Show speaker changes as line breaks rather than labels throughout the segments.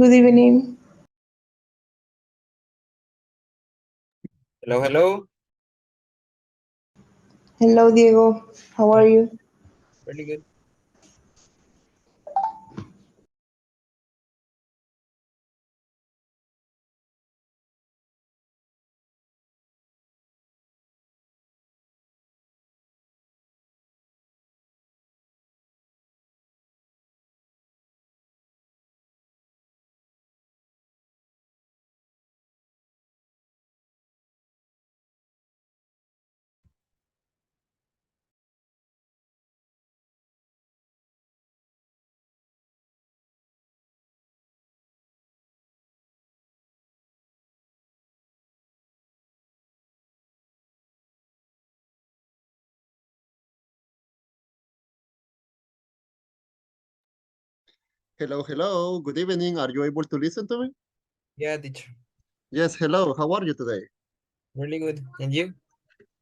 Good evening.
Hello, hello.
Hello, Diego. How are you?
Really good.
Hello, hello. Good evening. Are you able to listen to me?
Yeah, teacher.
Yes, hello. How are you today?
Really good. And you?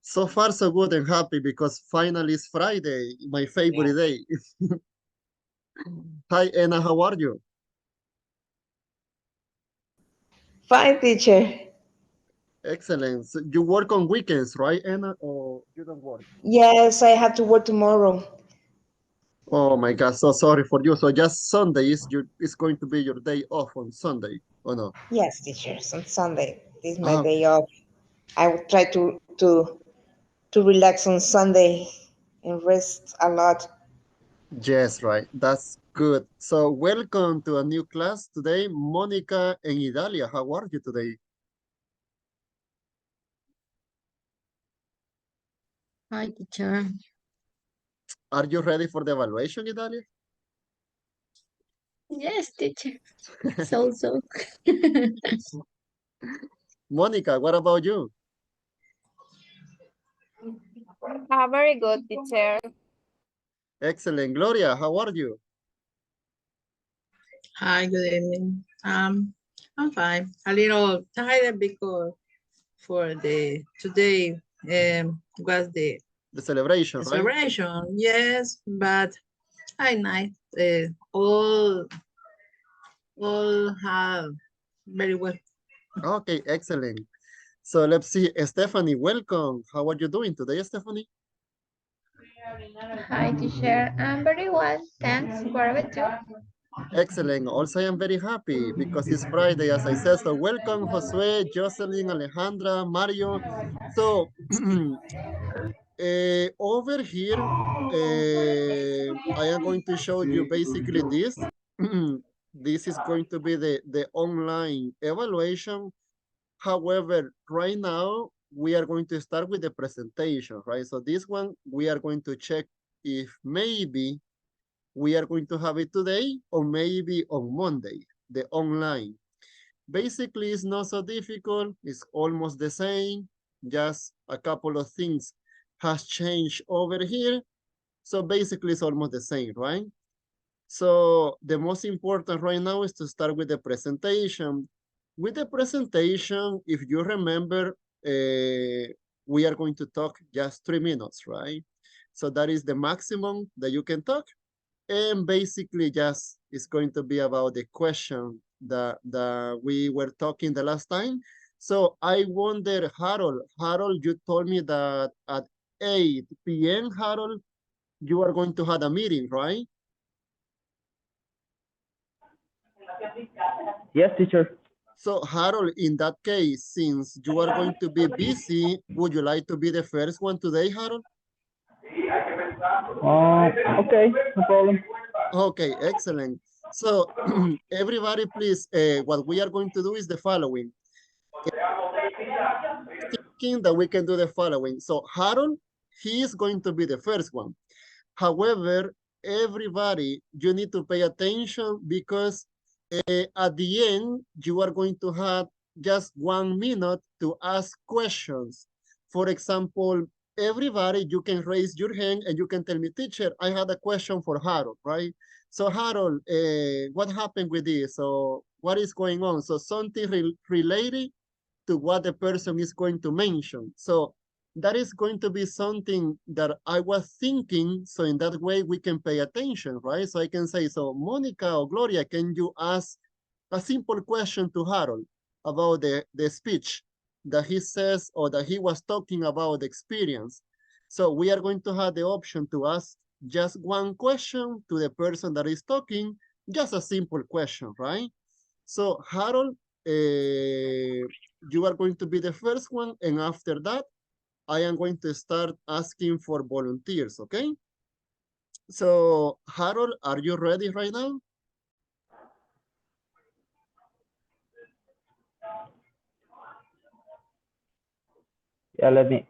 So far, so good and happy because finally it's Friday, my
Yeah.
favorite day. Hi, Anna. How are you?
Fine, teacher.
Excellent. So you work on weekends, right, Anna? Or you don't work?
Yes, I have to work tomorrow.
Oh my God. So sorry for you. So just Sunday is going to be your day off on Sunday. Oh no.
Yes, teacher. On Sunday. This is my
Ah,
day
okay.
off. I will try to relax on Sunday and rest a lot.
Yes, right. That's good. So welcome to a new class today, Monica and Idalia. How are you today?
Hi, teacher.
Are you ready for the evaluation, Idalia?
Yes, teacher. So.
Monica, what about you?
Very good, teacher.
Excellent. Gloria, how are you?
Hi, good evening. I'm fine. A little tired because for the today was the
The celebration, right?
celebration. Yes, but I nice. All have very well.
Okay, excellent. So let's see. Stephanie, welcome. How are you doing today, Stephanie?
Hi, teacher. I'm very well. Thanks. What about you?
Excellent. Also, I am very happy because it's Friday, as I said. So welcome, Josue, Jocelyn, Alejandra, Mario. So over here, I am going to show you basically this. This is going to be the online evaluation. However, right now, we are going to start with the presentation, right? So this one, we are going to check if maybe we are going to have it today or maybe on Monday, the online. Basically, it's not so difficult. It's almost the same. Just a couple of things has changed over here. So basically, it's almost the same, right? So the most important right now is to start with the presentation. With the presentation, if you remember, we are going to talk just 3 minutes, right? So that is the maximum that you can talk. And basically just it's going to be about the question that we were talking the last time. So I wonder, Harold, you told me that at 8 p.m., Harold, you are going to have a meeting, right?
Yes, teacher.
So Harold, in that case, since you are going to be busy, would you like to be the first one today, Harold?
Okay, no problem.
Okay, excellent. So everybody, please, what we are going to do is the following. Thinking that we can do the following. So Harold, he is going to be the first one. However, everybody, you need to pay attention because at the end, you are going to have just 1 minute to ask questions. For example, everybody, you can raise your hand and you can tell me, teacher, I had a question for Harold, right? So Harold, what happened with this? So what is going on? So something related to what the person is going to mention. So that is going to be something that I was thinking. So in that way, we can pay attention, right? So I can say, so Monica or Gloria, can you ask a simple question to Harold about the speech that he says or that he was talking about the experience. So we are going to have the option to ask just one question to the person that is talking, just a simple question, right? So Harold, you are going to be the first one, and after that, I am going to start asking for volunteers, okay? So Harold, are you ready right now?
Yeah, let me.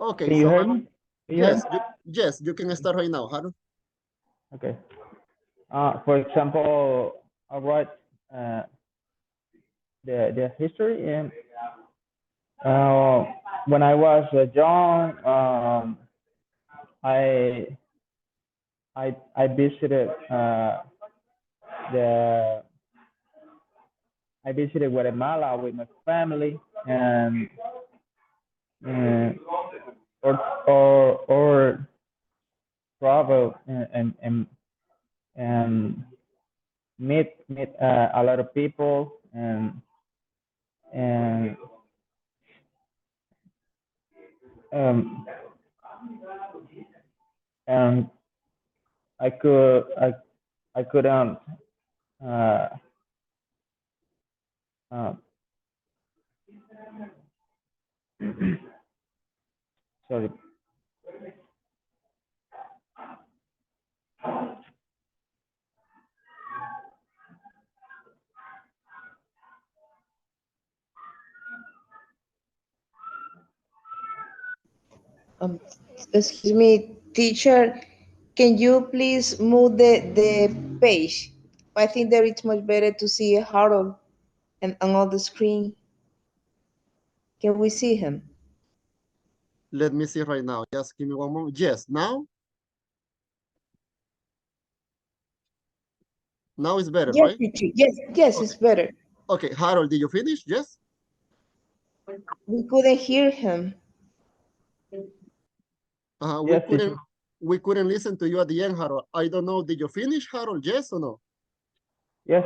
Okay,
Can you
so
hear
Harold,
me? Can you hear
yes,
me?
yes, you can start right now, Harold.
Okay. For example, I write the history and when I was young, I I visited the I visited Guatemala with my family and or or travel and meet a lot of people and um and I could I couldn't uh, uh, sorry.
Um, excuse me, teacher, can you please move the page? I think that it's much better to see Harold and on the screen. Can we see him?
Let me see right now. Just give me one moment. Yes, now? Now it's better,
Yes,
right?
teacher. Yes, yes,
Okay.
it's better.
Okay, Harold, did you finish? Yes?
We couldn't hear him.
We
Yes, teacher.
couldn't listen to you at the end, Harold. I don't know. Did you finish, Harold? Yes or no?
Yes.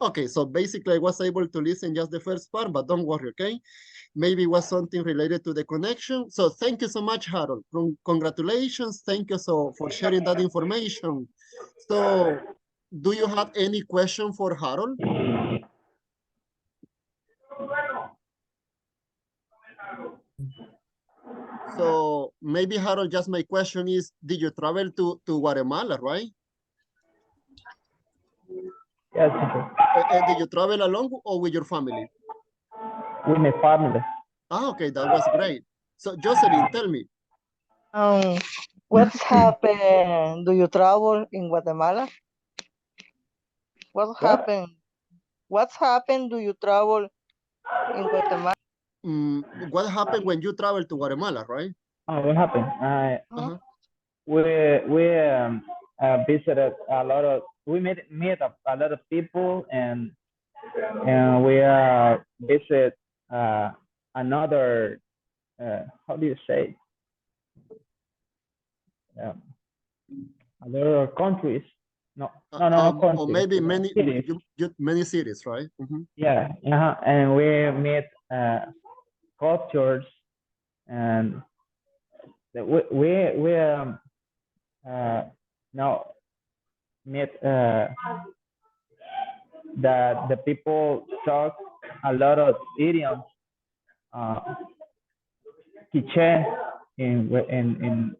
Okay, so basically I was able to listen just the first part, but don't worry, okay? Maybe it was something related to the connection. So thank you so much, Harold. Congratulations. Thank you so for sharing that information. So do you have any question for Harold? So maybe Harold, just my question is, did you travel to Guatemala, right?
Yes, teacher.
Did you travel alone or with your family?
With my family.
Ah, okay, that was great. So Jocelyn, tell me.
What's happened? Do you travel in Guatemala? What
What?
happened? What's happened? Do you travel in Guatemala?
What happened when you traveled to Guatemala, right?
Oh, what happened?
Uh-huh.
We visited a lot of we met a lot of people and we visit another how do you say um, other countries. No
Or
countries,
maybe
cities.
many cities, right?
Yeah, and we meet cultures and we now meet that the people talk a lot of idioms, uh, quiche in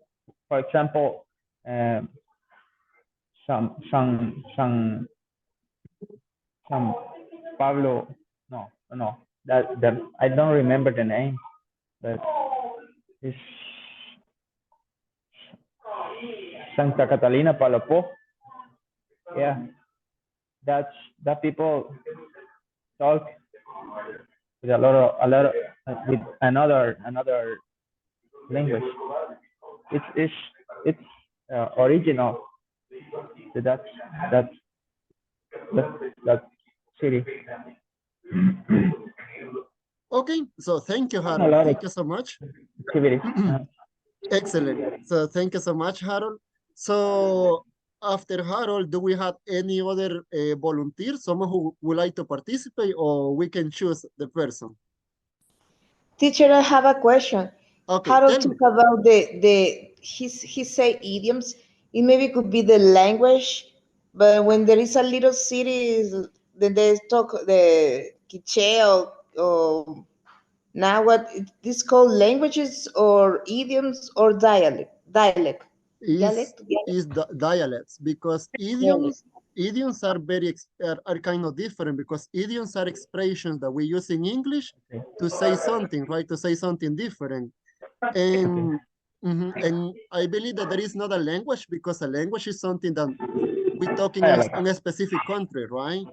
for example, um, some Pablo, no, that I don't remember the name, but it's Santa Catalina Palapo. Yeah, that's that people talk with with another language. It's original to that that city.
Okay, so thank you,
A
Harold.
lot of
Thank you so much.
activities.
Excellent. So thank you so much, Harold. So after Harold, do we have any other volunteer, someone who would like to participate, or we can choose the person?
Teacher, I have a question.
Okay,
Harold
tell me.
talk about he say idioms. It maybe could be the language, but when there is a little city, then they talk the Quiche or now what this called languages or idioms or dialect,
is
dialect,
dialects, because
dialect.
idioms are are kind of different, because idioms are expressions that we use in English to say something, right? To say something different. And and I believe that there is not a language, because a language is something that we talk in
Dialect.
on a specific country, right?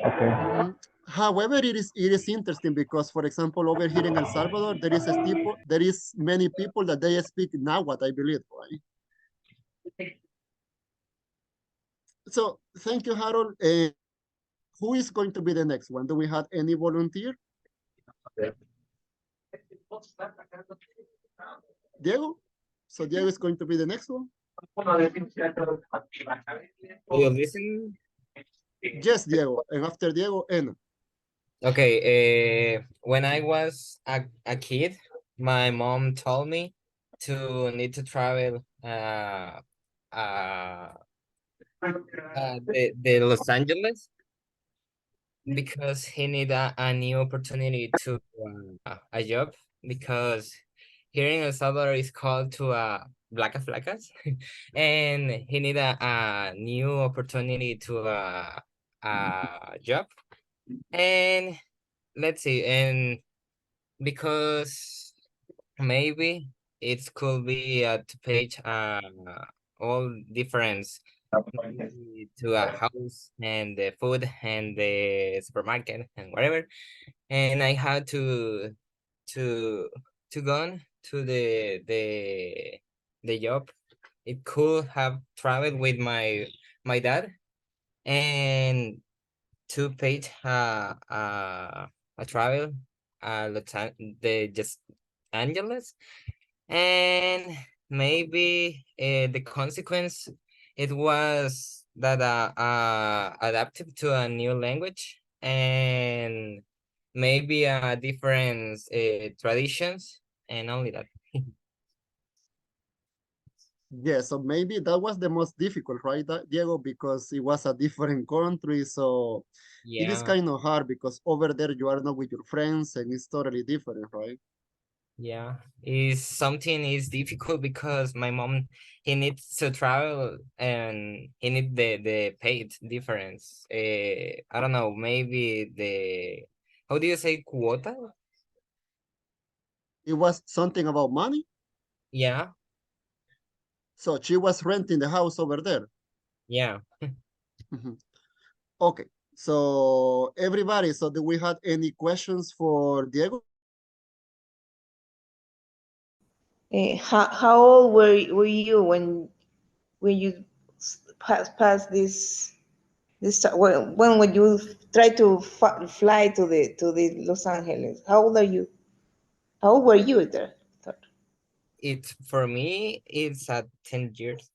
Okay.
However, it is interesting because, for example, over here in El Salvador, there is many people that they speak Nahuatl, I believe, right? So thank you, Harold. Who is going to be the next one? Do we have any volunteer? Diego? So Diego is going to be the next one?
Do you listen?
Yes, Diego. And after Diego, Anna.
Okay, when I was a kid, my mom told me to need to travel the Los Angeles because he need a new opportunity to a job because here in El Salvador is called to Black Flacas and he need a new opportunity to a job and let's see and because maybe it could be to page all difference maybe to a house and the food and the supermarket and whatever and I had to to go on to the job. It could have traveled with my dad and to page a travel the just Angeles and maybe the consequence it was that adapted to a new language and maybe different traditions and only that.
Yeah, so maybe that was the most difficult, right, Diego? Because it was a different country, so it is
Yeah,
kind of hard because over there you are not with your friends and it's totally different, right?
yeah. Is something is difficult because my mom he needs to travel and he need the paid difference. I don't know, maybe the how do you say quota?
It was something about money.
Yeah,
So she was renting the house over there.
yeah.
Mhm. Okay, so everybody, so do we have any questions for Diego?
How old were you when you pass this when would you try to fly to the Los Angeles? How old are you? How old were you there?
It for me it's at 10 years.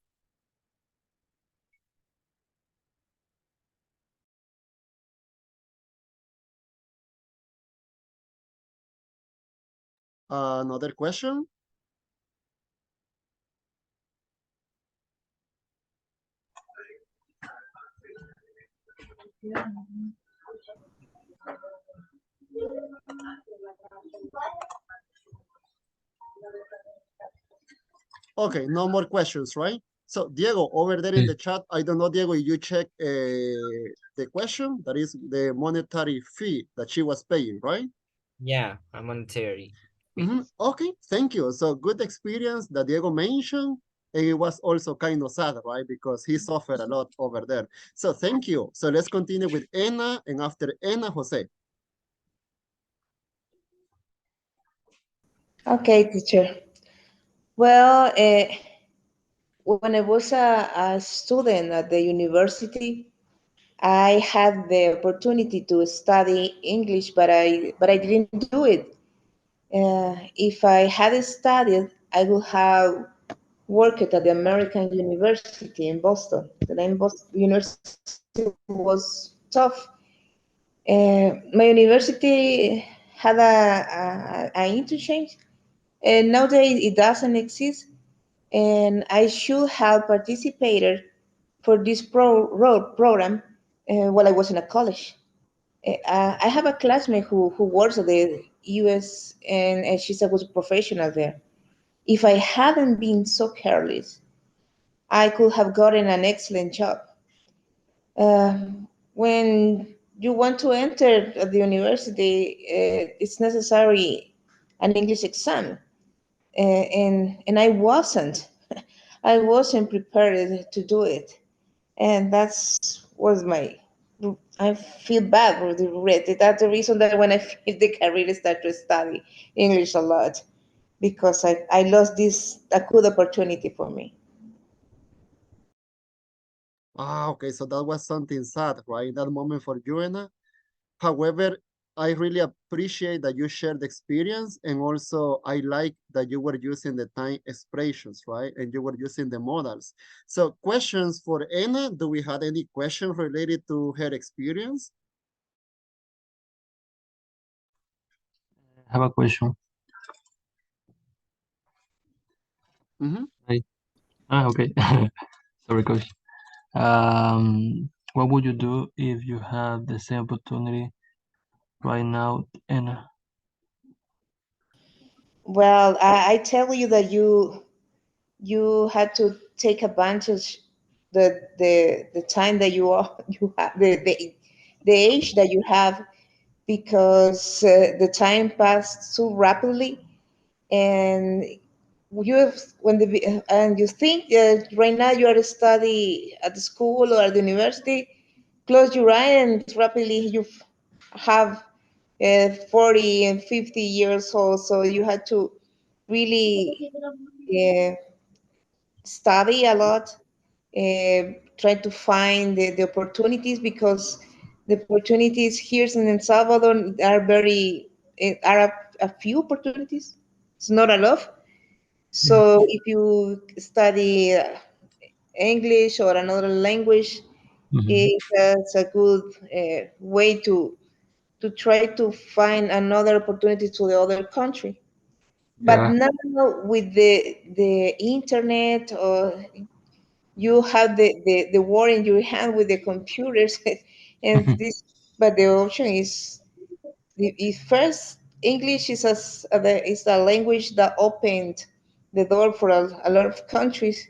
Another question? Okay, no more questions, right? So Diego, over there in the chat, I don't know, Diego, you check the question, that is the monetary fee that she was paying, right?
Yeah, a monetary fee.
Okay, thank you. So good experience that Diego mentioned. And it was also kind of sad, right? Because he suffered a lot over there. So thank you. So let's continue with Anna, and after Anna, Jose.
Okay, teacher. Well, when I was a student at the university, I had the opportunity to study English, but I didn't do it. If I had studied, I would have worked at the American University in Boston. The name Boston University was tough. My university had a interchange, and nowadays it doesn't exist. And I should have participated for this road program while I was in a college. I have a classmate who works at the US, and she's a good professional there. If I hadn't been so careless, I could have gotten an excellent job. Uh, when you want to enter the university, it's necessary an English exam, and I wasn't. I wasn't prepared to do it, and that's was my. I feel bad for the regret. That's the reason that when I finished the career, I started to study English a lot because I lost this a good opportunity for me.
Ah, okay, so that was something sad, right? That moment for you, Anna. However, I really appreciate that you shared the experience, and also I like that you were using the time expressions, right? And you were using the modals. So questions for Anna. Do we have any questions related to her experience?
I have a question.
Mm-hmm.
Right. Okay. Sorry, coach. What would you do if you had the same opportunity right now? And
Well, I tell you that you had to take advantage the time that you are you have the age that you have because the time passed so rapidly and you have when the and you think that right now you are study at the school or at the university, close your eye and rapidly you have 40 and 50 years old, so you had to really uh, study a lot, try to find the opportunities because the opportunities here in El Salvador are are a few opportunities. It's not a lot.
yeah.
So if you study English or another language,
Mhm.
that's a good way to try to find another opportunity to the other country. But
Yeah.
now with the internet, you have the war in your hand with the computers, and this. But the option is first English is a language that opened the door for a lot of countries,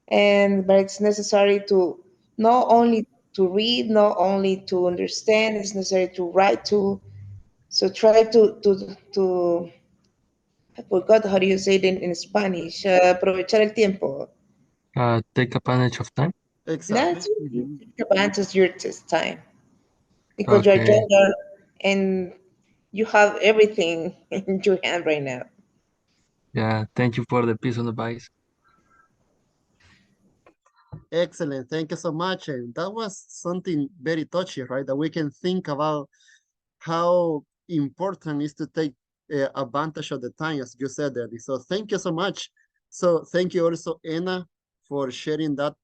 and but it's necessary to not only to read, not only to understand. It's necessary to write too. So try to I forgot how do you say it in Spanish. Aprovechar el tiempo.
Take advantage of time.
Exactly.
That's
Mm-hmm.
take advantage of your time because you're
Okay.
younger and you have everything in your hand right now.
Yeah. Thank you for the piece of advice.
Excellent. Thank you so much. And that was something very touchy, right? That we can think about how important is to take advantage of the time, as you said, Eddie. So thank you so much. So thank you also, Anna, for sharing that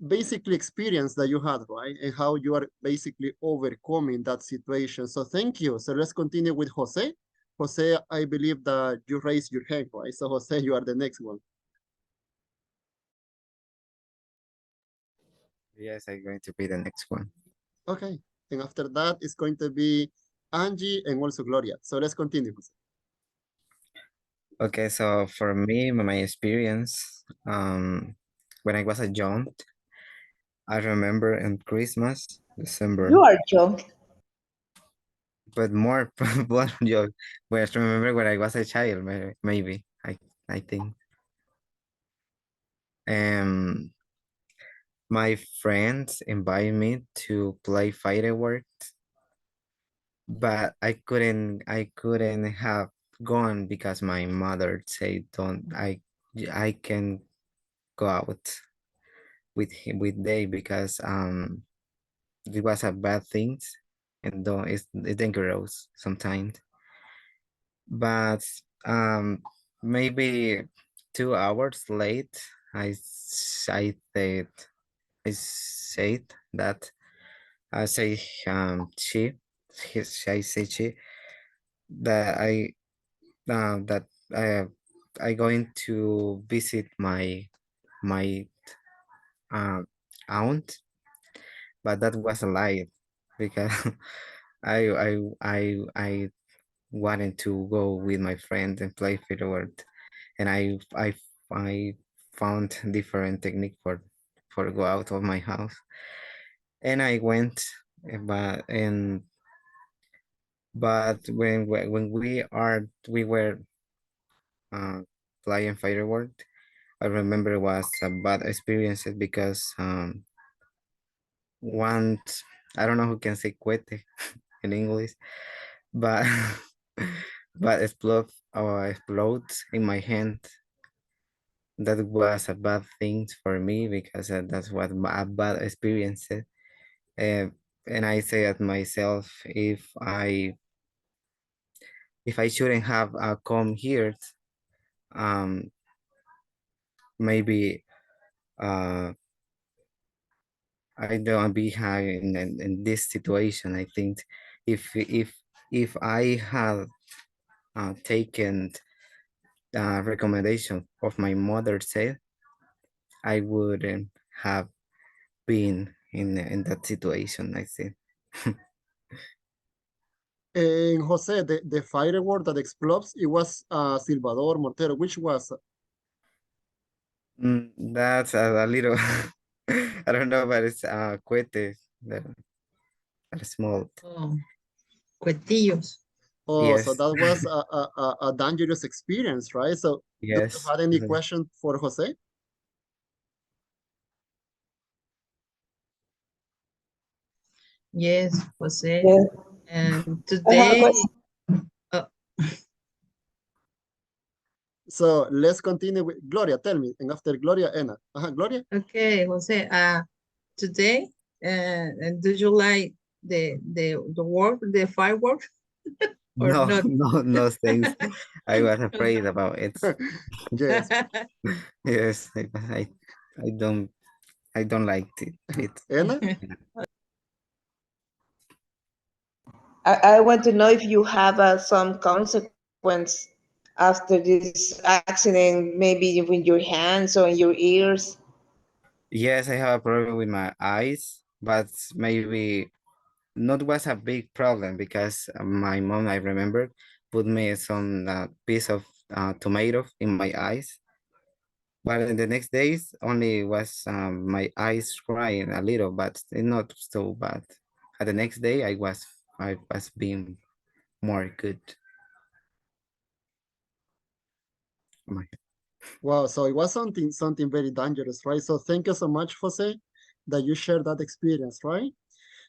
basically experience that you had, right? And how you are basically overcoming that situation. So thank you. So let's continue with Jose. Jose, I believe that you raised your hand, right? So Jose, you are the next one.
Yes, I'm going to be the next one.
Okay. And after that, it's going to be Angie and also Gloria. So let's continue, Jose.
Okay, so for me, my experience, when I was a young, I remember in Christmas,
You
December,
are young.
but more, more young. But I remember when I was a child, maybe, I think. Um, my friends invited me to play fireworks, but I couldn't have gone because my mother said, don't, I can go out with him with they because it was a bad things and don't it's dangerous sometimes, but maybe 2 hours late. I said that I say I say she that that I going to visit my uh, aunt, but that was a lie because I wanted to go with my friend and play firework, and I found different technique for go out of my house, and I went, but when we were uh, flying firework, I remember it was a bad experience because once I don't know who can say cuete in English, but but explodes in my hand. That was a bad thing for me because that's what a bad experience. And I say at myself, if I shouldn't have come here, um, maybe I don't be high in this situation. I think if I had taken recommendation of my mother said, I wouldn't have been in that situation, I think.
And Jose, the firework that explodes, it was Silvador Mortero. Which was?
That's a little, I don't know, but it's cohete, that small.
Oh, cuetillos.
Oh, so
Yes,
that was a dangerous experience, right? So, do you
yes.
have any question for Jose?
Yes, Jose.
Yeah.
And
I have a
today,
question.
uh,
So let's continue with Gloria. Tell me, and after Gloria, Anna. Gloria.
okay, Jose. Today, do you like the work, the fireworks, or
No,
not?
no, thanks. I was afraid about it.
Yes,
Yes, I don't, I don't like it.
Anna.
I want to know if you have some consequence after this accident, maybe with your hands or in your ears.
Yes, I have a problem with my eyes, but maybe not was a big problem because my mom, I remember, put me some piece of tomato in my eyes. But in the next days, only was my eyes crying a little, but it's not so bad. And the next day, I was being more good. My-
Wow, so it was something very dangerous, right? So thank you so much, Jose, that you shared that experience, right?
Yes.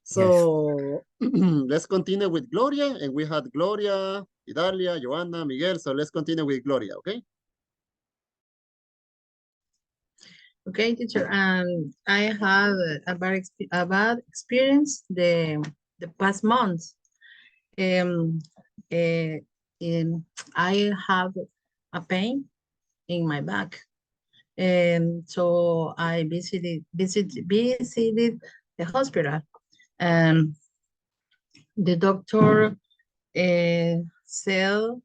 So let's continue with Gloria, and we had Gloria, Idalia, Joanna, Miguel. So let's continue with Gloria, okay?
Okay, teacher. I had a bad experience the past months. Um, uh, I have a pain in my back, and so I visited the hospital, and the doctor said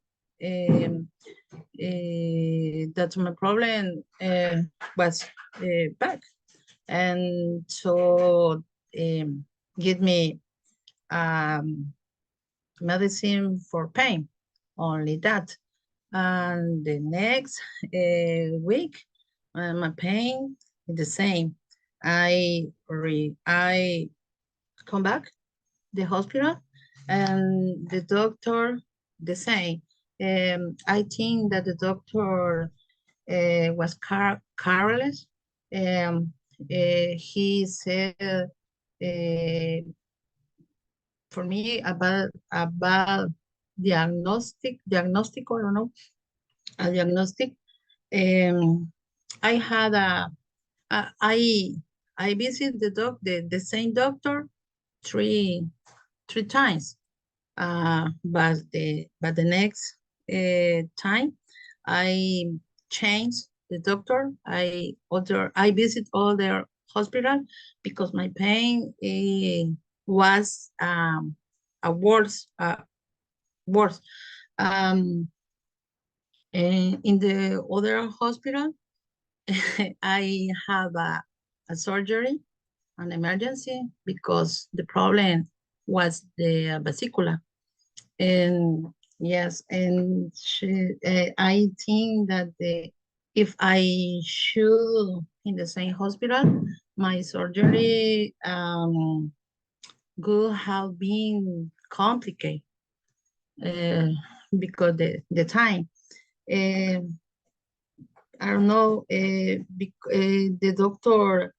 that my problem was back, and so give me medicine for pain, only that. And the next week, my pain is the same. I come back the hospital, and the doctor the same. I think that the doctor was careless. He said for me about diagnostic, I don't know, a diagnostic. I had a I visit the same doctor three times. But the next time I change the doctor. I visit all their hospital because my pain was a worse. Um, in the other hospital, I have a surgery, an emergency, because the problem was the vesicular. And yes, and I think that if I should in the same hospital, my surgery could have been complicated because the time. Uh, I don't know, the doctor,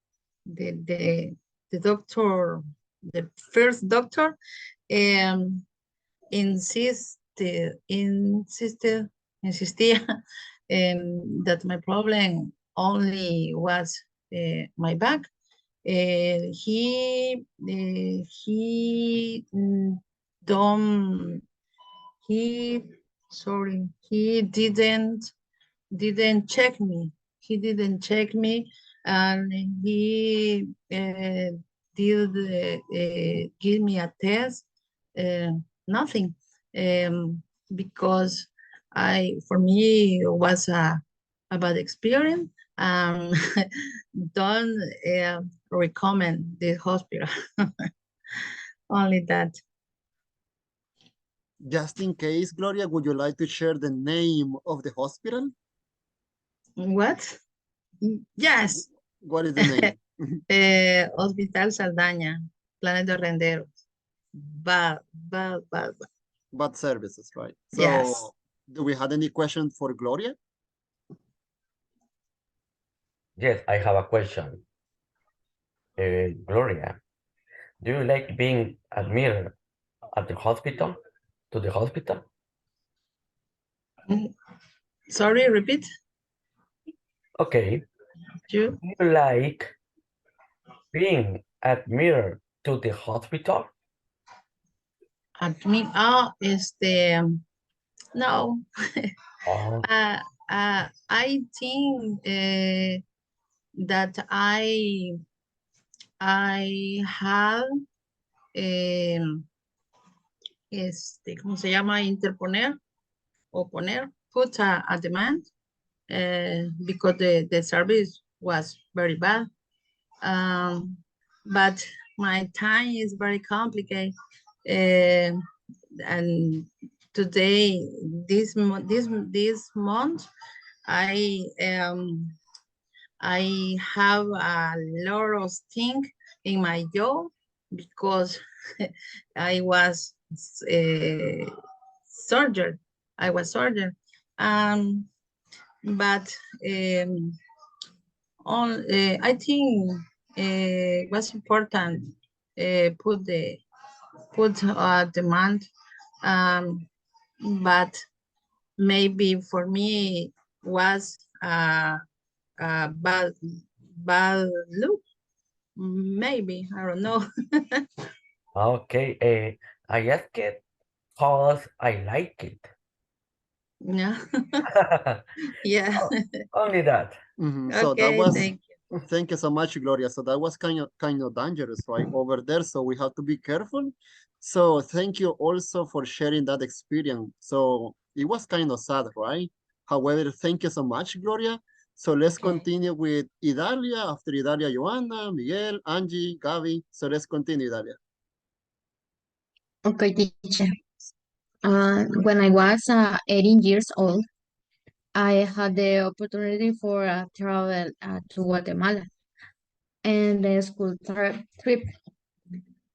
the doctor, the first doctor, um, insisted that my problem only was my back. He don't he sorry he didn't check me. He didn't check me, and he did give me a test. Nothing, because for me it was a bad experience. Um, don't recommend the hospital. Only that.
Just in case, Gloria, would you like to share the name of the hospital?
What? Yes.
What is the name?
Hospital Saldaña, Planes de Renderos. Bad.
Bad services, right? So,
Yes.
do we have any questions for Gloria?
Yes, I have a question. Gloria, do you like being admitted at the hospital, to the hospital?
Sorry, repeat.
Okay.
You?
Do you like being admitted to the hospital?
Admit, no.
Oh,
I think that I have, ¿cómo se llama? Interponer, oponer, put a demand, because the service was very bad. But my time is very complicated. And today, this month, I have a lot of things in my job because I was surgeon. I was surgeon. But I think was important put a demand, but maybe for me was a bad look. Maybe, I don't know.
okay. I ask it because I like it.
Yeah. Yeah.
Only that.
So that
Okay,
was,
thank
you so much, Gloria. So that was kind of dangerous, right, over there. So we have to be careful. So thank you also for sharing that experience. So it was kind of sad, right? However, thank you so much, Gloria. So let's continue with Idalia. After Idalia, Joanna, Miguel, Angie, Gaby. So let's continue, Idalia.
Okay, teacher. When I was 18 years old, I had the opportunity for a travel to Guatemala and a school trip.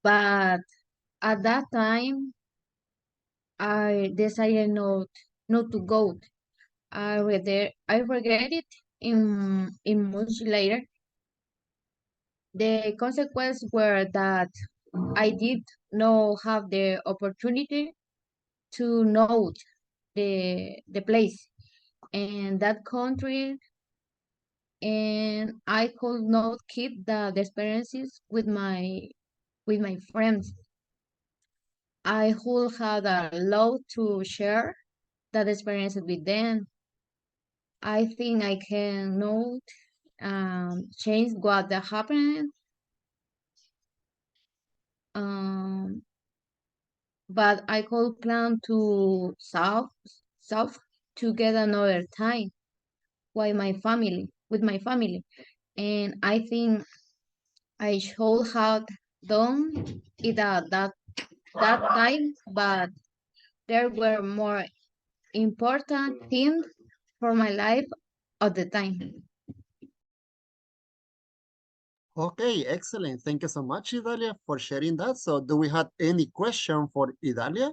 But at that time, I decided not to go. I regret it in much later. The consequences were that I did not have the opportunity to know the place and that country, and I could not keep the experiences with my friends. I would have a lot to share that experience with them. I think I can not change what that happened. But I could plan to solve to get another time with my family, and I think I should have done it at that time, but there were more important things for my life at the time.
Okay, excellent. Thank you so much, Idalia, for sharing that. So do we have any question for Idalia?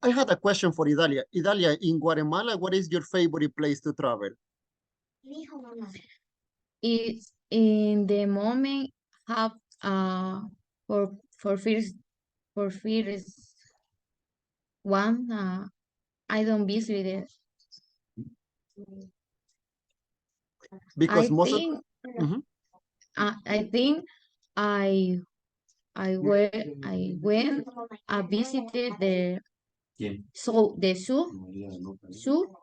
I had a question for Idalia. Idalia, in Guatemala, what is your favorite place to travel?
It's in the moment have for for first for first one I don't visit it.
Because most of Mhm.
I think I I went visited the zoo,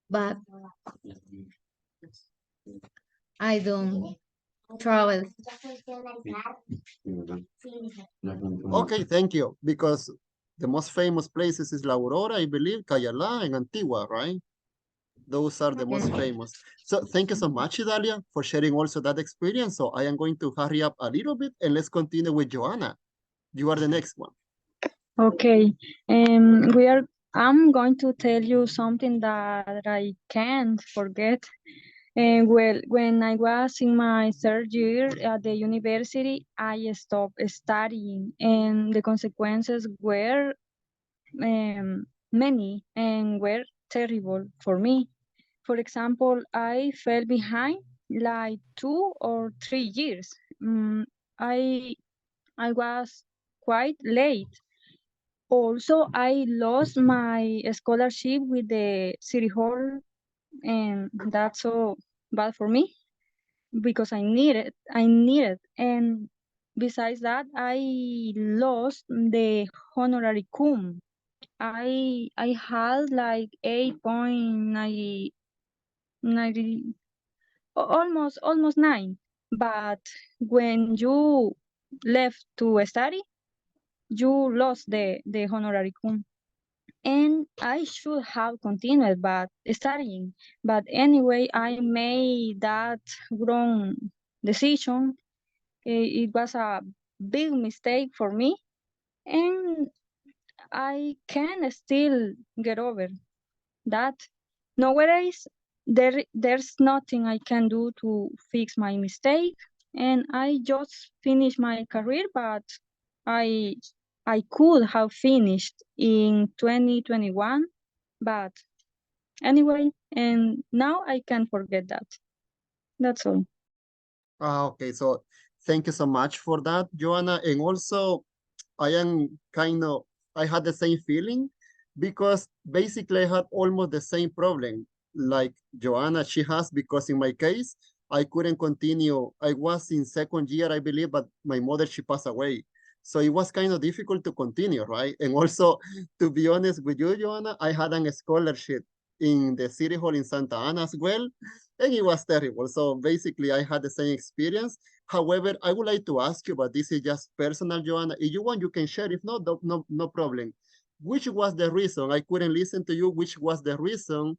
but I don't travel.
Okay, thank you. Because the most famous places is La Aurora, I believe, Cayala, and Antigua, right? Those are the most famous. So thank you so much, Idalia, for sharing also that experience. So I am going to hurry up a little bit and let's continue with Joanna. You are the next one.
Okay, I'm going to tell you something that I can't forget. And well, when I was in my third year at the university, I stopped studying, and the consequences were many and were terrible for me. For example, I fell behind like 2 or 3 years. I I was quite late. Also, I lost my scholarship with the city hall, and that's so bad for me because I need it. And besides that, I lost the honorary cum. I had like 8.90, almost 9. But when you left to study, you lost the honorary cum. And I should have continued but studying. But anyway, I made that wrong decision. It was a big mistake for me, and I can still get over that. Nowadays, there's nothing I can do to fix my mistake, and I just finished my career, but I I could have finished in 2021, but anyway, and now I can forget that. That's all.
Okay, so thank you so much for that, Joanna. And also, I am kind of, I had the same feeling because basically I had almost the same problem like Joanna, she has, because in my case, I couldn't continue. I was in second year, I believe, but my mother, she passed away. So it was kind of difficult to continue, right? And also, to be honest with you, Joanna, I had a scholarship in the City Hall in Santa Ana as well, and it was terrible. So basically, I had the same experience. However, I would like to ask you, but this is just personal, Joanna. If you want, you can share. If not, no problem. Which was the reason I couldn't listen to you? Which was the reason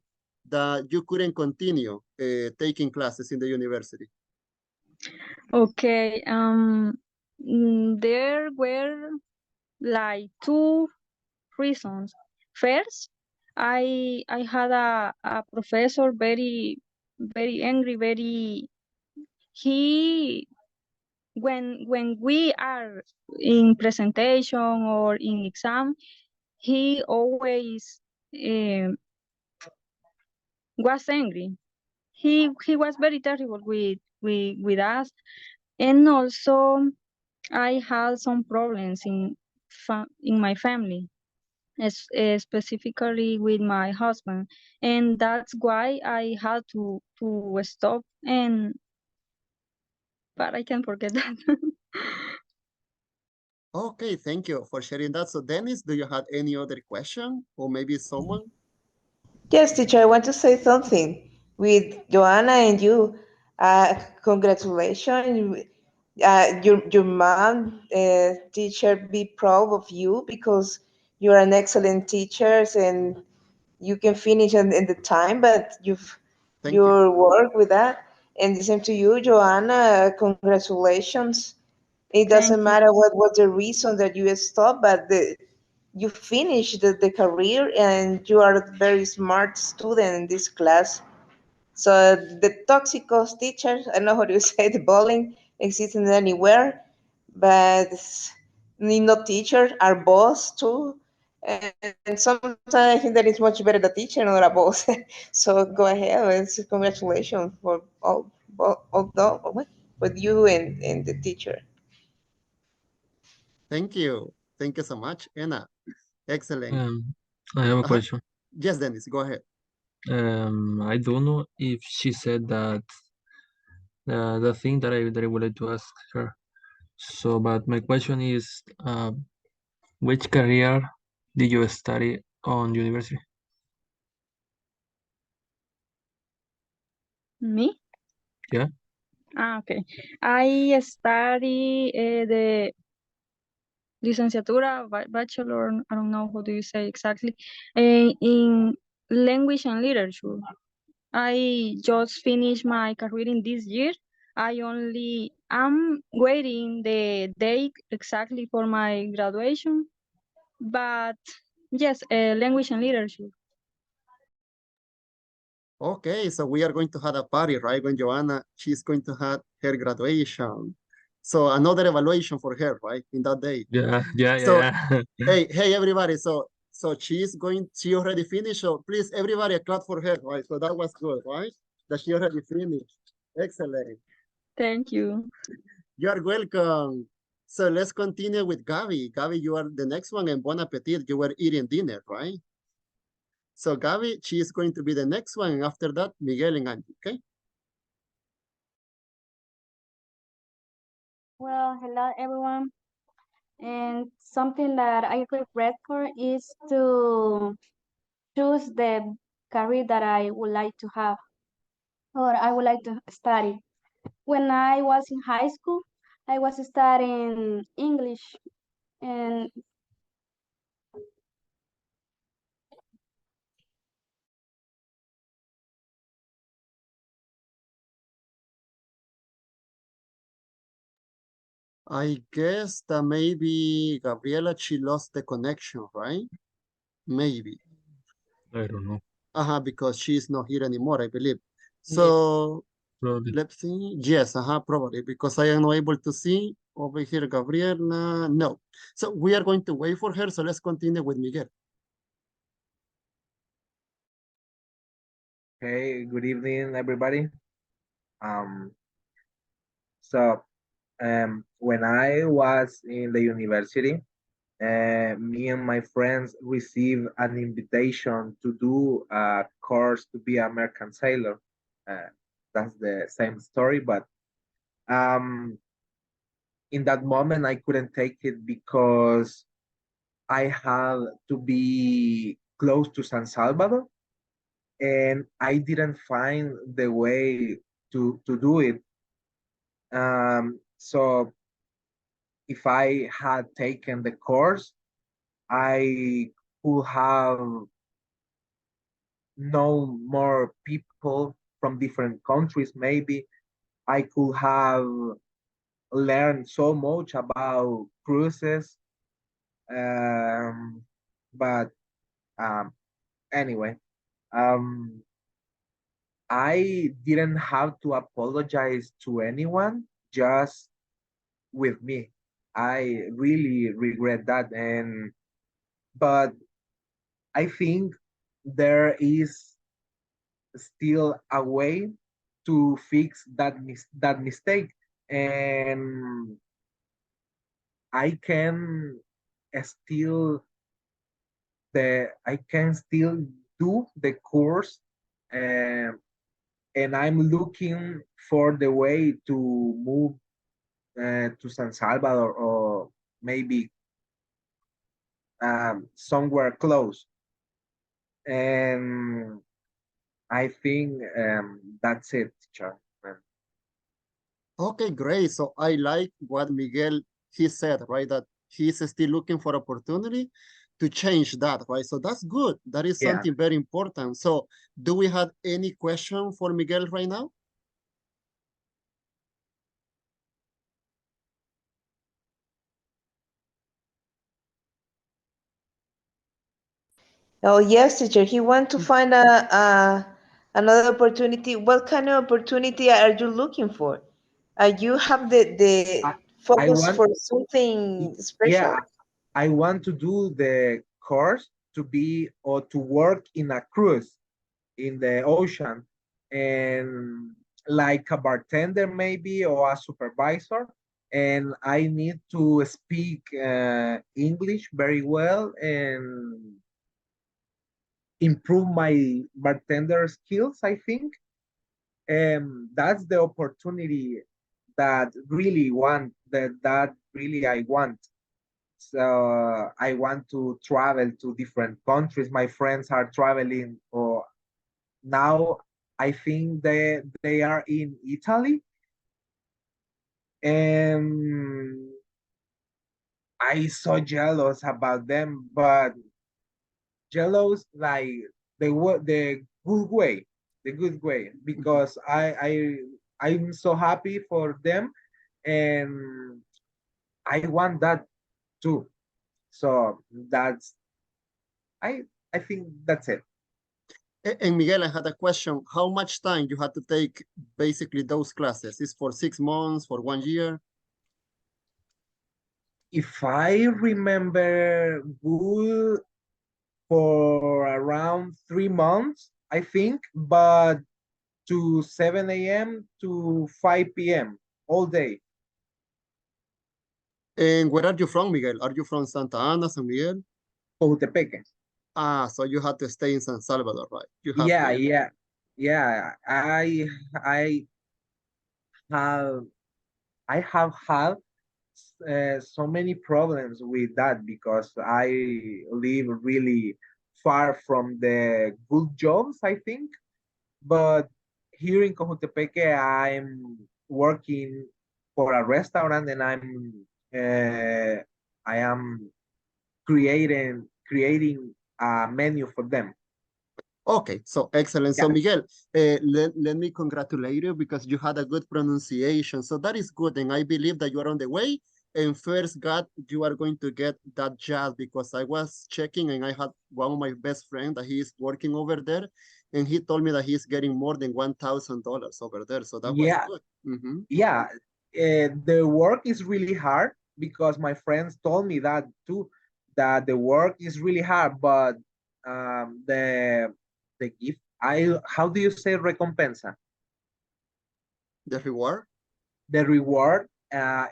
that you couldn't continue taking classes in the university?
Okay, there were like two reasons. First, I had a professor very angry, very he when we are in presentation or in exam, he always um was angry. He was very terrible with us, and also I had some problems in my family, specifically with my husband, and that's why I had to stop. And but I can't forget that.
Okay, thank you for sharing that. So Dennis, do you have any other question or maybe someone?
Yes, teacher, I want to say something. With Joanna and you, congratulations. Your mom, teacher, be proud of you because you're an excellent teacher and you can finish in the time, but
Thank you.
your work with that. And the same to you, Joanna. Congratulations. It doesn't
Thank you.
matter what the reason that you stopped, but you finished the career and you are a very smart student in this class. So the toxicos teachers, I don't know how to say the bullying exists anywhere, but not teacher, our boss too. And sometimes I think that it's much better the teacher than a boss. So go ahead, congratulations for with you and the teacher.
Thank you. Thank you so much, Anna. Excellent.
I have a
Uh-huh.
question.
Yes, Dennis, go ahead.
I don't know if she said that the thing that I would like to ask her. So, but my question is, which career did you study on university?
Me?
Yeah.
Okay. I study the licenciatura, bachelor, I don't know how do you say exactly, in language and literature. I just finished my career in this year. I'm waiting the date exactly for my graduation, but yes, language and literature.
Okay, so we are going to have a party, right? When Joanna, she's going to have her graduation. So another evaluation for her, right? In that day.
Yeah, yeah,
So,
yeah, yeah.
hey, everybody. So she already finished. So please, everybody, a clap for her, right? So that was good, right? That she already finished. Excellent.
Thank you.
You are welcome. So let's continue with Gabi. Gabi, you are the next one, and bon appetit. You were eating dinner, right? So Gabi, she is going to be the next one, and after that, Miguel and Angie, okay?
Well, hello everyone. And something that I regret for is to choose the career that I would like to have or I would like to study. When I was in high school, I was studying English and
I guess that maybe Gabriela, she lost the connection, right? Maybe.
I don't know.
Because she's not here anymore, I believe.
Yeah,
So
probably.
let's see. Yes, probably, because I am not able to see over here, Gabriela. No. So we are going to wait for her. So let's continue with Miguel.
Hey, good evening, everybody. Um, so when I was in the university, me and my friends received an invitation to do a course to be a merchant sailor. Uh, that's the same story, but um, in that moment I couldn't take it because I had to be close to San Salvador, and I didn't find the way to do it. So if I had taken the course, I could have known more people from different countries. Maybe I could have learned so much about cruises. Um, but um, anyway, um, I didn't have to apologize to anyone, just with me. I really regret that. But I think there is still a way to fix that mistake, and I can still I can still do the course, um, and I'm looking for the way to move to San Salvador or maybe somewhere close. And I think that's it, teacher.
Okay, great. So I like what Miguel, he said, right? That he's still looking for opportunity to change that, right? So that's good. That is
Yeah.
something very important. So do we have any question for Miguel right now?
Oh, yes, teacher. He want to find a another opportunity. What kind of opportunity are you looking for? You have the
I, I
focus
want,
for something
yeah,
special?
I want to do the course to be or to work in a cruise in the ocean and like a bartender maybe or a supervisor. And I need to speak English very well and improve my bartender skills, I think. And that's the opportunity that really want that really I want. So I want to travel to different countries. My friends are traveling, or now I think they are in Italy, and I so jealous about them, but jealous like the good way, the good way, because I'm so happy for them, and I want that too. So that's I I think that's it.
And Miguel, I had a question. How much time you had to take basically those classes? Is for 6 months, for 1 year?
If I remember good, for around 3 months, I think, but to 7 a.m. to 5 p.m. all day.
And where are you from, Miguel? Are you from Santa Ana, San Miguel?
Cojutepeque.
Ah, so you had to stay in San Salvador, right? You have
Yeah,
to.
yeah, yeah. I have I have had so many problems with that because I live really far from the good jobs, I think. But here in Cojutepeque, I'm working for a restaurant, and I am creating a menu for them.
Okay, so excellent.
Yeah.
So Miguel, let me congratulate you because you had a good pronunciation. So that is good, and I believe that you are on the way. And first, God, you are going to get that job because I was checking and I had one of my best friends that he is working over there, and he told me that he's getting more than $1,000 over there. So that was
Yeah,
good. Mhm.
yeah. The work is really hard because my friends told me that too, that the work is really hard, but the gift, I how do you say recompensa?
The reward.
The reward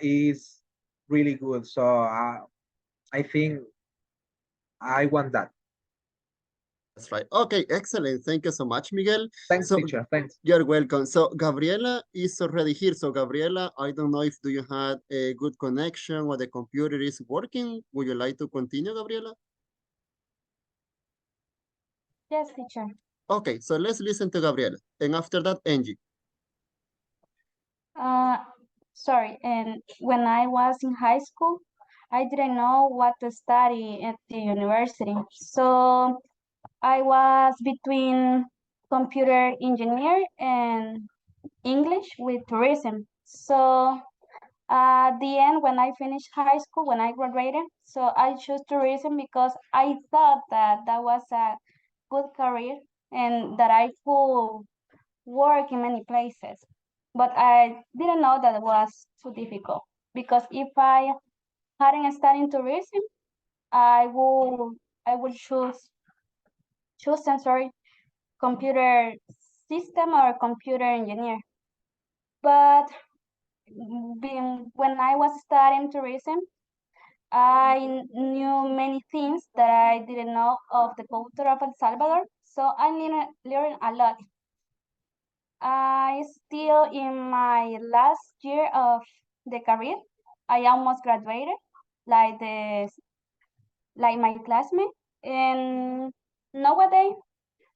is really good. So I think I want that.
That's right. Okay, excellent. Thank you so much, Miguel.
Thanks,
So
teacher. Thanks.
you're welcome. So Gabriela is already here. So Gabriela, I don't know if do you had a good connection or the computer is working. Would you like to continue, Gabriela?
Yes, teacher.
Okay, so let's listen to Gabriela. And after that, Angie.
Uh, Sorry, and when I was in high school, I didn't know what to study at the university. So I was between computer engineer and English with tourism. So at the end, when I finished high school, when I graduated, so I chose tourism because I thought that that was a good career and that I could work in many places. But I didn't know that it was too difficult because if I hadn't studied tourism, I would I would choose sorry, computer system or computer engineer. But when I was studying tourism, I knew many things that I didn't know of the culture of El Salvador, so I learned a lot. I still in my last year of the career. I almost graduated, like my classmate. And nowadays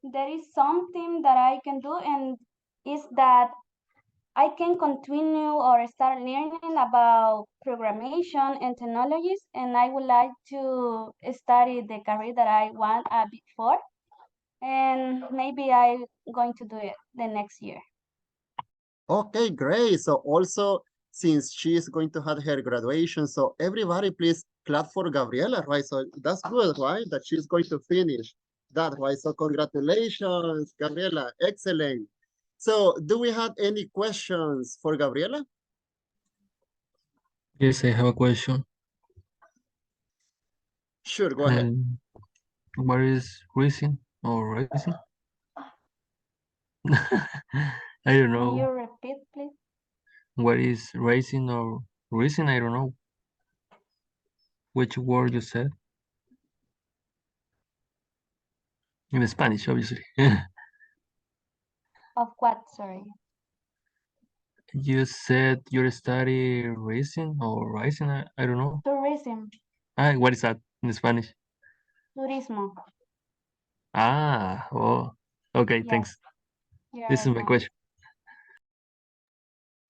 there is something that I can do, and is that I can continue or start learning about programmation and technologies, and I would like to study the career that I want before, and maybe I'm going to do it the next year.
Okay, great. So also, since she is going to have her graduation, so everybody please clap for Gabriela, right? So that's good, right? That she's going to finish that, right? So congratulations, Gabriela. Excellent. So do we have any questions for Gabriela?
Yes, I have a question.
Sure, go ahead.
What is racing or racing? I don't
Can you
know.
repeat, please?
What is racing or racing? I don't know. Which word you said? In Spanish, obviously.
Of what, sorry?
You said you study racing or rising? I don't know.
Tourism,
What is that in Spanish?
turismo.
Oh, okay,
Yes,
thanks.
you're
This is my
welcome.
question.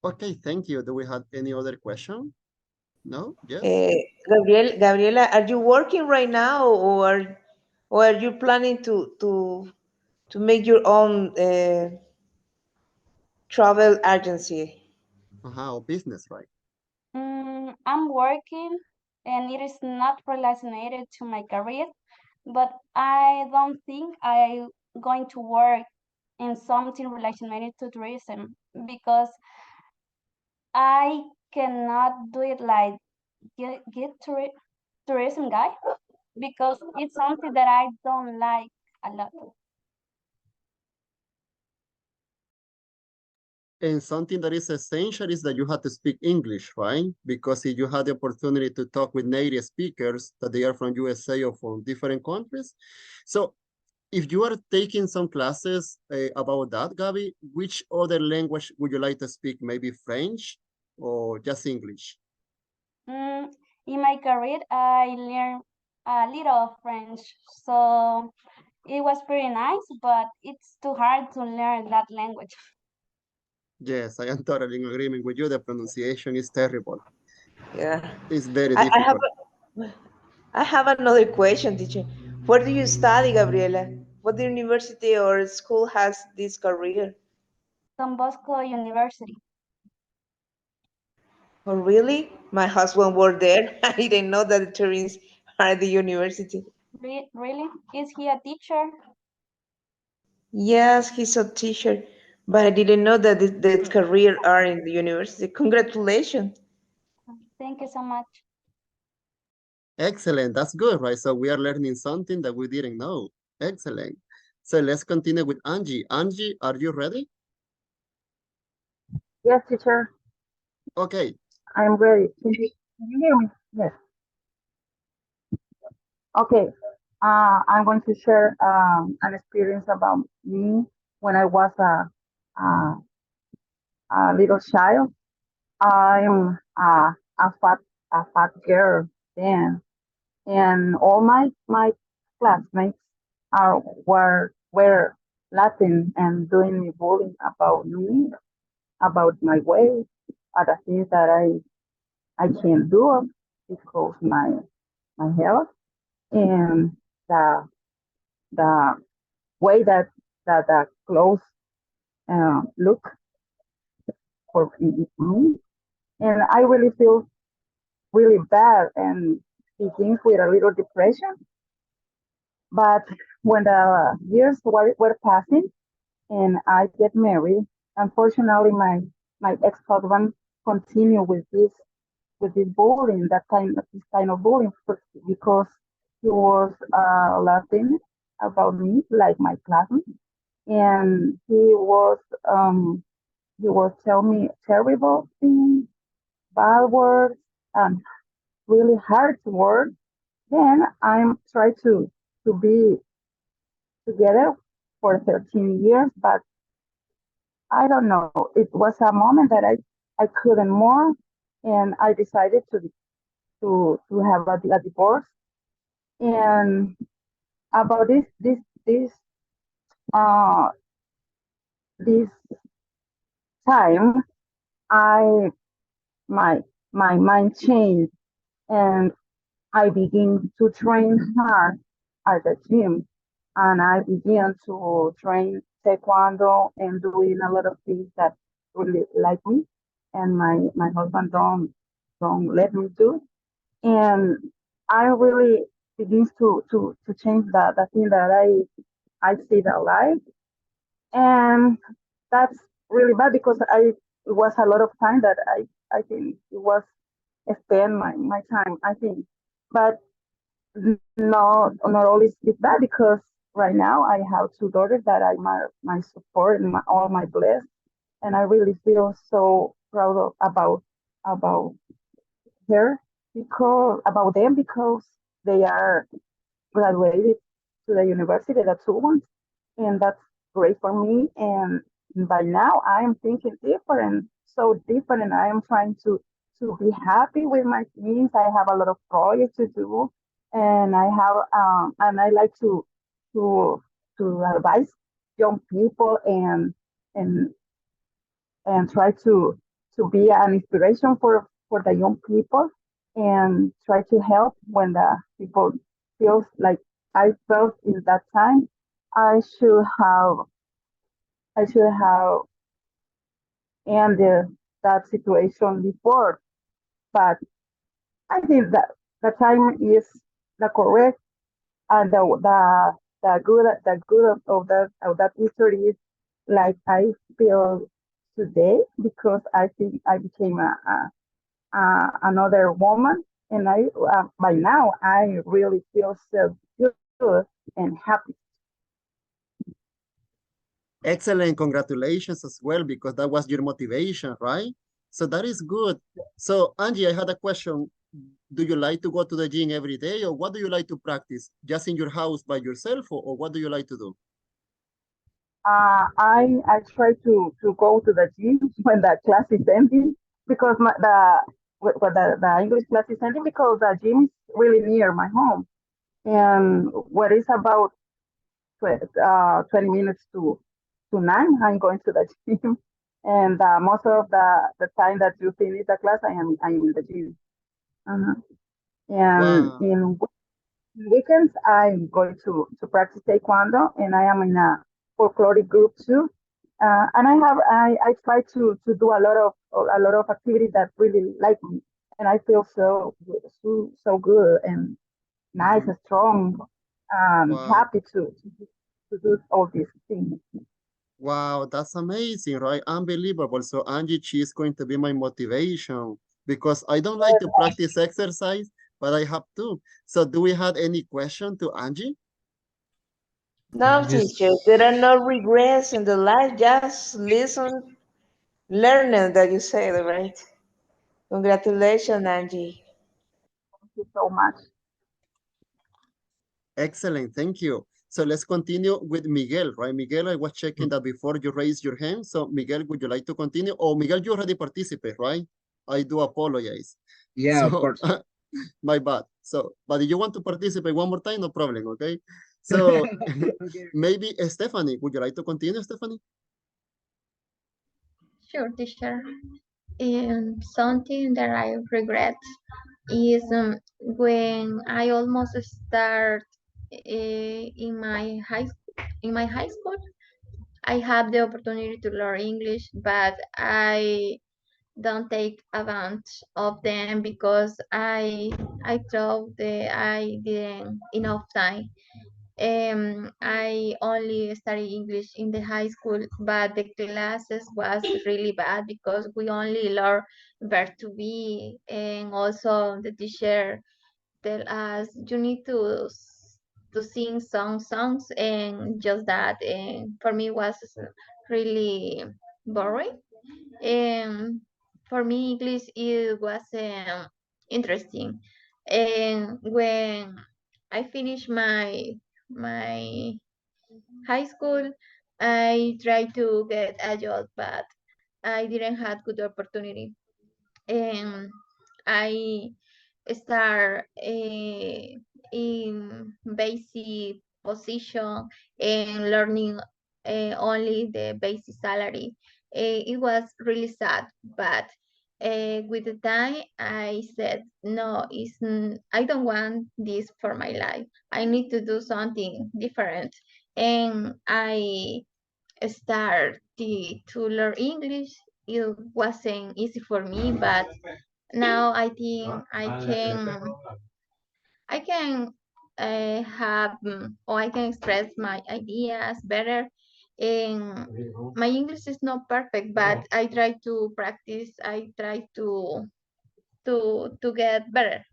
Okay, thank you. Do we have any other question? No? Yes?
Gabriela, are you working right now, or are you planning to make your own travel agency?
Business, right?
I'm working, and it is not related to my career, but I don't think I'm going to work in something related to tourism, because I cannot do it like get tourism guy, because it's something that I don't like a lot.
And something that is essential is that you have to speak English, right? Because if you have the opportunity to talk with native speakers, that they are from USA or from different countries. So if you are taking some classes about that, Gabi, which other language would you like to speak? Maybe French or just English?
Mm, in my career, I learned a little of French, so it was pretty nice, but it's too hard to learn that language.
Yes, I am totally in agreement with you. The pronunciation is terrible.
Yeah.
It's very
I have
difficult.
I have another question, teacher. Where do you study, Gabriela? What university or school has this career?
Don Bosco University.
Oh, really? My husband worked there. I didn't know that the tourists are at the university.
Really? Is he a teacher?
Yes, he's a teacher, but I didn't know that the career are in the university. Congratulations.
Thank you so much.
Excellent. That's good, right? So we are learning something that we didn't know. Excellent. So let's continue with Angie. Angie, are you ready?
Yes, teacher,
Okay.
I'm ready. Can you hear me? Yes. Okay. I'm going to share an experience about me when I was a, a little child. I'm a fat girl then, and all my classmates were laughing and doing me bullying about me, about my weight, other things that I can't do because my health and the the way that the clothes look for me, and I really feel really bad and begins with a little depression. But when the years were passing and I get married, unfortunately my ex-husband continued with this bullying, this kind of bullying, because he was laughing about me like my classmates, and he was telling me terrible things, bad words, really hard to work. Then I'm trying to be together for 13 years, but I don't know. It was a moment that I couldn't more, and I decided to have a divorce. And about uh this time, I my my mind changed, and I begin to train hard at the gym, and I began to train taekwondo and doing a lot of things that really like me, and my husband don't let me do, and I really begins to change the thing that I see the life, and that's really bad because it was a lot of time that I think it was spend my time, I think. But no, not always it's bad because right now I have two daughters that are my support and all my bless, and I really feel so proud about her because about them because they are graduated to the university, the two ones, and that's great for me. And by now, I am thinking different, so different, and I am trying to be happy with my things. I have a lot of projects to do, and I like to to advise young people and and try to be an inspiration for the young people and try to help when the people feels like I felt in that time. I should have I should have ended that situation before, but I think that the time is the correct and the good of that history is like I feel today because I think I became another woman, and I by now I really feel so good and happy.
Excellent. Congratulations as well, because that was your motivation, right? So that is good. So Angie, I had a question. Do you like to go to the gym every day, or what do you like to practice? Just in your house by yourself, or what do you like to do?
I try to go to the gym when the class is ending because the English class is ending because the gym is really near my home, and what is about 20 minutes to 9, I'm going to the gym. And most of the time that you finish the class, I'm in the gym. Uh-huh. And
Wow.
in weekends, I'm going to practice taekwondo, and I am in a folkloric group too. And I try to do a lot of activities that really like me, and I feel so good and nice and strong,
Wow.
happy to do all these things.
Wow, that's amazing, right? Unbelievable. So Angie, she's going to be my motivation because I don't like to practice exercise, but I have to. So do we have any question to Angie?
No, teacher, there are
Yes.
no regrets in the life. Just listen, learning that you said, right? Congratulations, Angie.
Thank you so much.
Excellent, thank you. So let's continue with Miguel, right? Miguel, I was checking that before you raised your hand. So Miguel, would you like to continue? Oh, Miguel, you already participate, right? I do apologize.
Yeah, of
So
course.
my bad. So, but if you want to participate one more time, no problem, okay? So
Okay.
maybe Stephanie, would you like to continue, Stephanie?
Sure, teacher. And something that I regret is when I almost start in my high school. I have the opportunity to learn English, but I don't take advantage of them because I thought that I didn't enough time. I only studied English in the high school, but the classes was really bad because we only learn verb to be, and also the teacher tell us you need to sing songs and just that. And for me was really boring. And for me, English it was interesting,
And when I finished my high school, I tried to get a job, but I didn't have good opportunity. And I start in basic position and learning only the basic salary. It was really sad, but with the time I said, no, I don't want this for my life. I need to do something different. And I started to learn English. It wasn't easy for me, but now I think I can have or I can express my ideas better. And my English is not perfect, but I try to practice. I try to get better.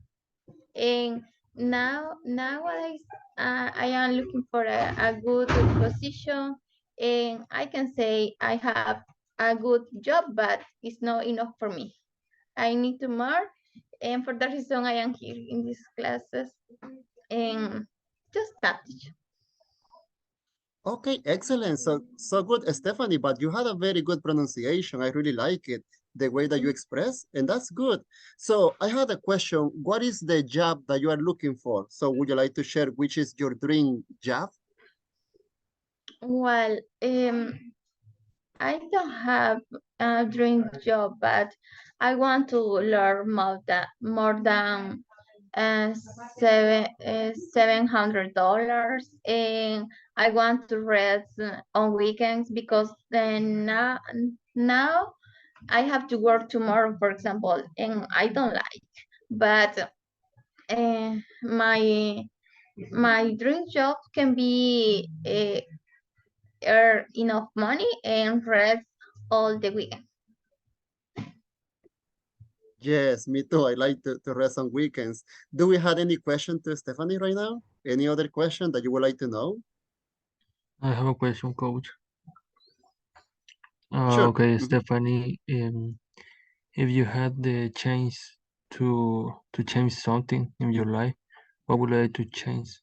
And nowadays I am looking for a good position, and I can say I have a good job, but it's not enough for me. I need to more, and for that reason I am here in these classes and just practice.
Okay, excellent. So good, Stephanie, but you had a very good pronunciation. I really like it, the way that you express, and that's good. So I had a question. What is the job that you are looking for? So would you like to share which is your dream job?
Well, I don't have a dream job, but I want to learn more than uh, $700, and I want to rest on weekends because then now I have to work tomorrow, for example, and I don't like. But my dream job can be earn enough money and rest all the weekend.
Yes, me too. I like to rest on weekends. Do we have any question to Stephanie right now? Any other question that you would like to know?
I have a question, coach.
Sure.
Okay,
Mhm.
Stephanie, if you had the chance to change something in your life, what would you like to change? Is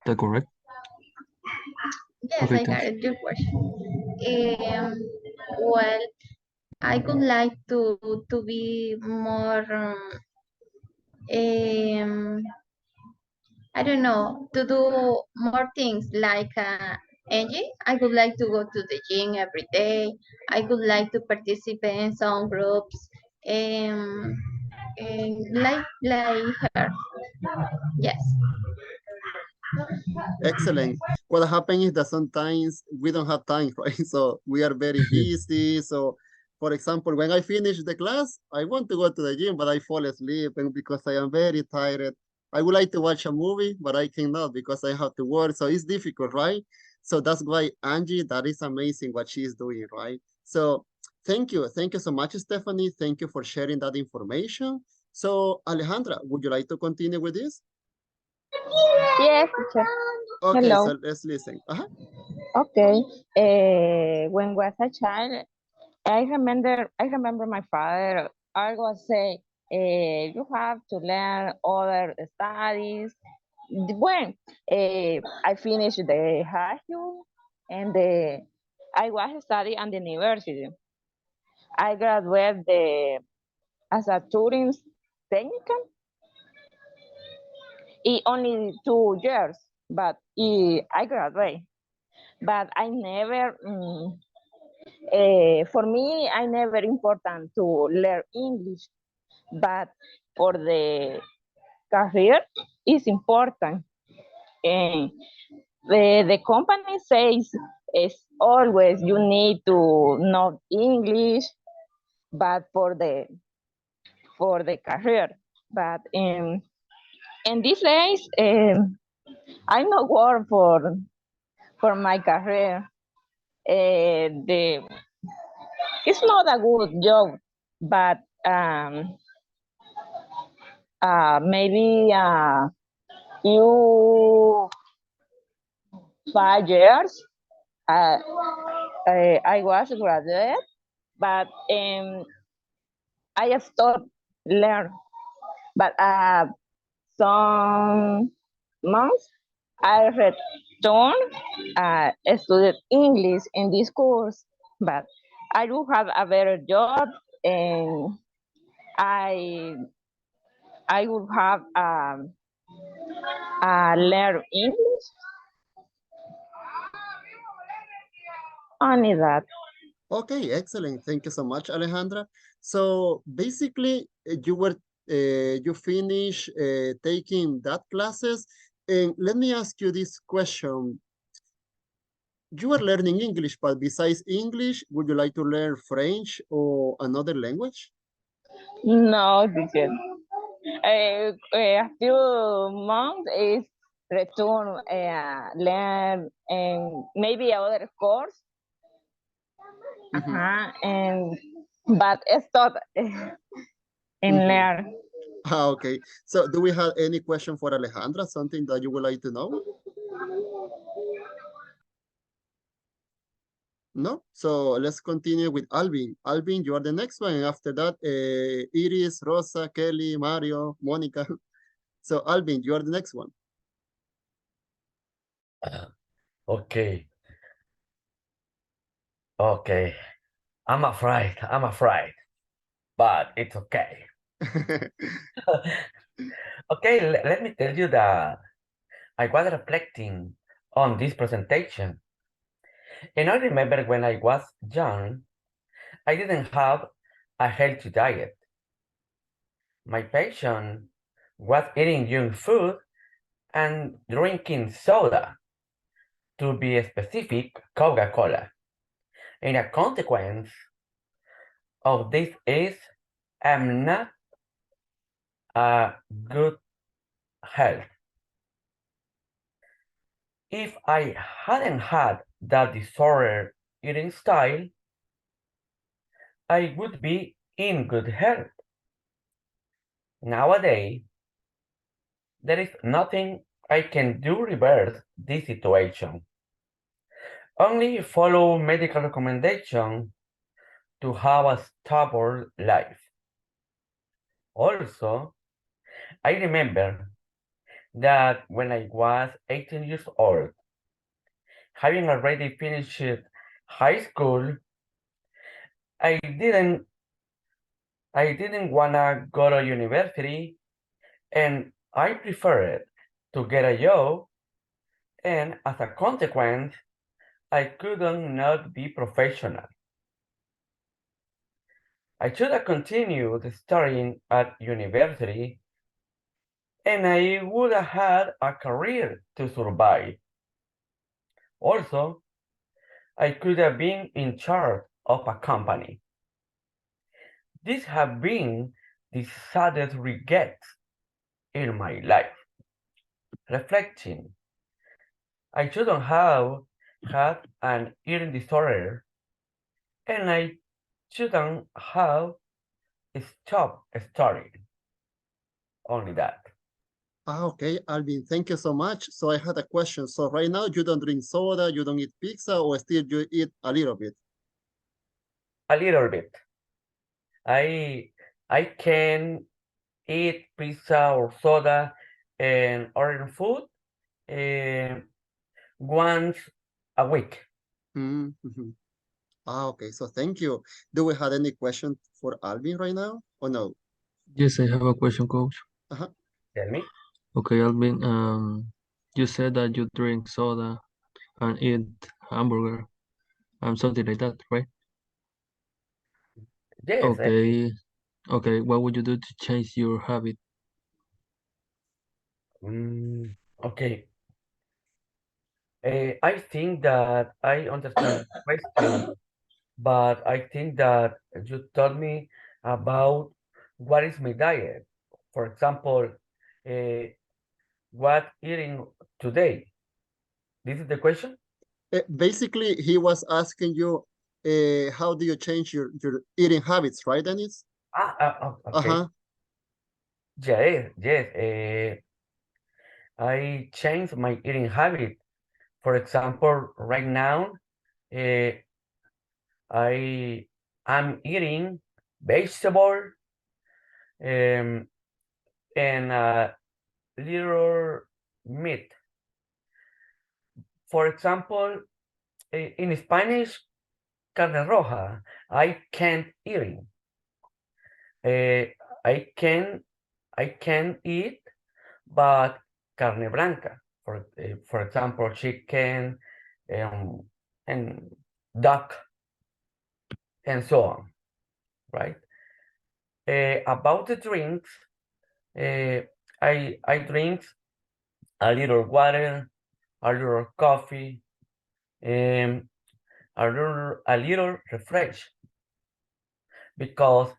that correct?
Yes,
Okay,
I
thanks.
got your question. Well, I would like to be more. Um, I don't know, to do more things like Angie. I would like to go to the gym every day. I would like to participate in some groups. Um, and like her. Yes.
Excellent. What happens is that sometimes we don't have time, right? So we are very busy. So, for example, when I finish the class, I want to go to the gym, but I fall asleep, and because I am very tired. I would like to watch a movie, but I cannot because I have to work. So it's difficult, right? So that's why Angie, that is amazing what she's doing, right? So thank you. Thank you so much, Stephanie. Thank you for sharing that information. So Alejandra, would you like to continue with this?
Yes, teacher.
Okay,
Hello.
so let's listen.
Okay. When was a child, I remember my father always say, you have to learn other studies. When I finished the high school and I was studying at the university. I graduated as a Turing technical in only 2 years, but I graduated. But I never, for me, I never important to learn English, but for the career is important. And the company says is always you need to know English, but for the career. But in these days, I not work for my career. The It's not a good job, but maybe few 5 years uh, I was graduate, but I stopped learn but some months I return studied English in this course, but I do have a better job and I I would have learn English. Only that.
Okay, excellent. Thank you so much, Alejandra. So basically, you finish taking that classes, and let me ask you this question. You are learning English, but besides English, would you like to learn French or another language?
No, teacher. A few months is return learn and maybe other course. And but stop and learn.
Okay. So do we have any question for Alejandra? Something that you would like to know? No? So let's continue with Alvin. Alvin, you are the next one. And after that, Iris, Rosa, Kelly, Mario, Monica. So Alvin, you are the next one.
Okay. Okay. I'm afraid, but it's okay. Okay, let me tell you that I was reflecting on this presentation. And I remember when I was young, I didn't have a healthy diet. My passion was eating junk food and drinking soda, to be specific, Coca-Cola. And a consequence of this is I'm not a good health. If I hadn't had that disorder eating style, I would be in good health. Nowadays, there is nothing I can do to reverse this situation. Only follow medical recommendation to have a stable life. Also, I remember that when I was 18 years old, having already finished high school, I didn't wanna go to university, and I preferred to get a job, and as a consequence, I couldn't not be professional. I should have continued studying at university, and I would have had a career to survive. Also, I could have been in charge of a company. These have been the saddest regrets in my life. Reflecting, I shouldn't have had an eating disorder, and I shouldn't have stopped studying. Only that.
Okay, Alvin, thank you so much. So I had a question. So right now you don't drink soda, you don't eat pizza, or still you eat a little bit?
A little bit. I can eat pizza or soda and other food once a week.
Mm-hmm. Okay, so thank you. Do we have any question for Alvin right now or no?
Yes, I have a question, coach.
Uh-huh.
Tell me.
Okay, Alvin, you said that you drink soda and eat hamburger and something like that, right?
Yes.
Okay, okay, what would you do to change your habit?
Okay. I think that I understand the question, but I think that you told me about what is my diet. For example, uh, what eating today? This is the question?
Basically, he was asking you, how do you change your eating habits, right, Dennis?
Okay.
Uh-huh.
Yes, yes. I changed my eating habit. For example, right now, uh, I am eating vegetable, um, and little meat. For example, in Spanish, carne roja, I can't eat it. I can eat, but carne blanca, for example, chicken, and duck, and so on, right? About the drinks, I drink a little water, a little coffee, a little refresh, because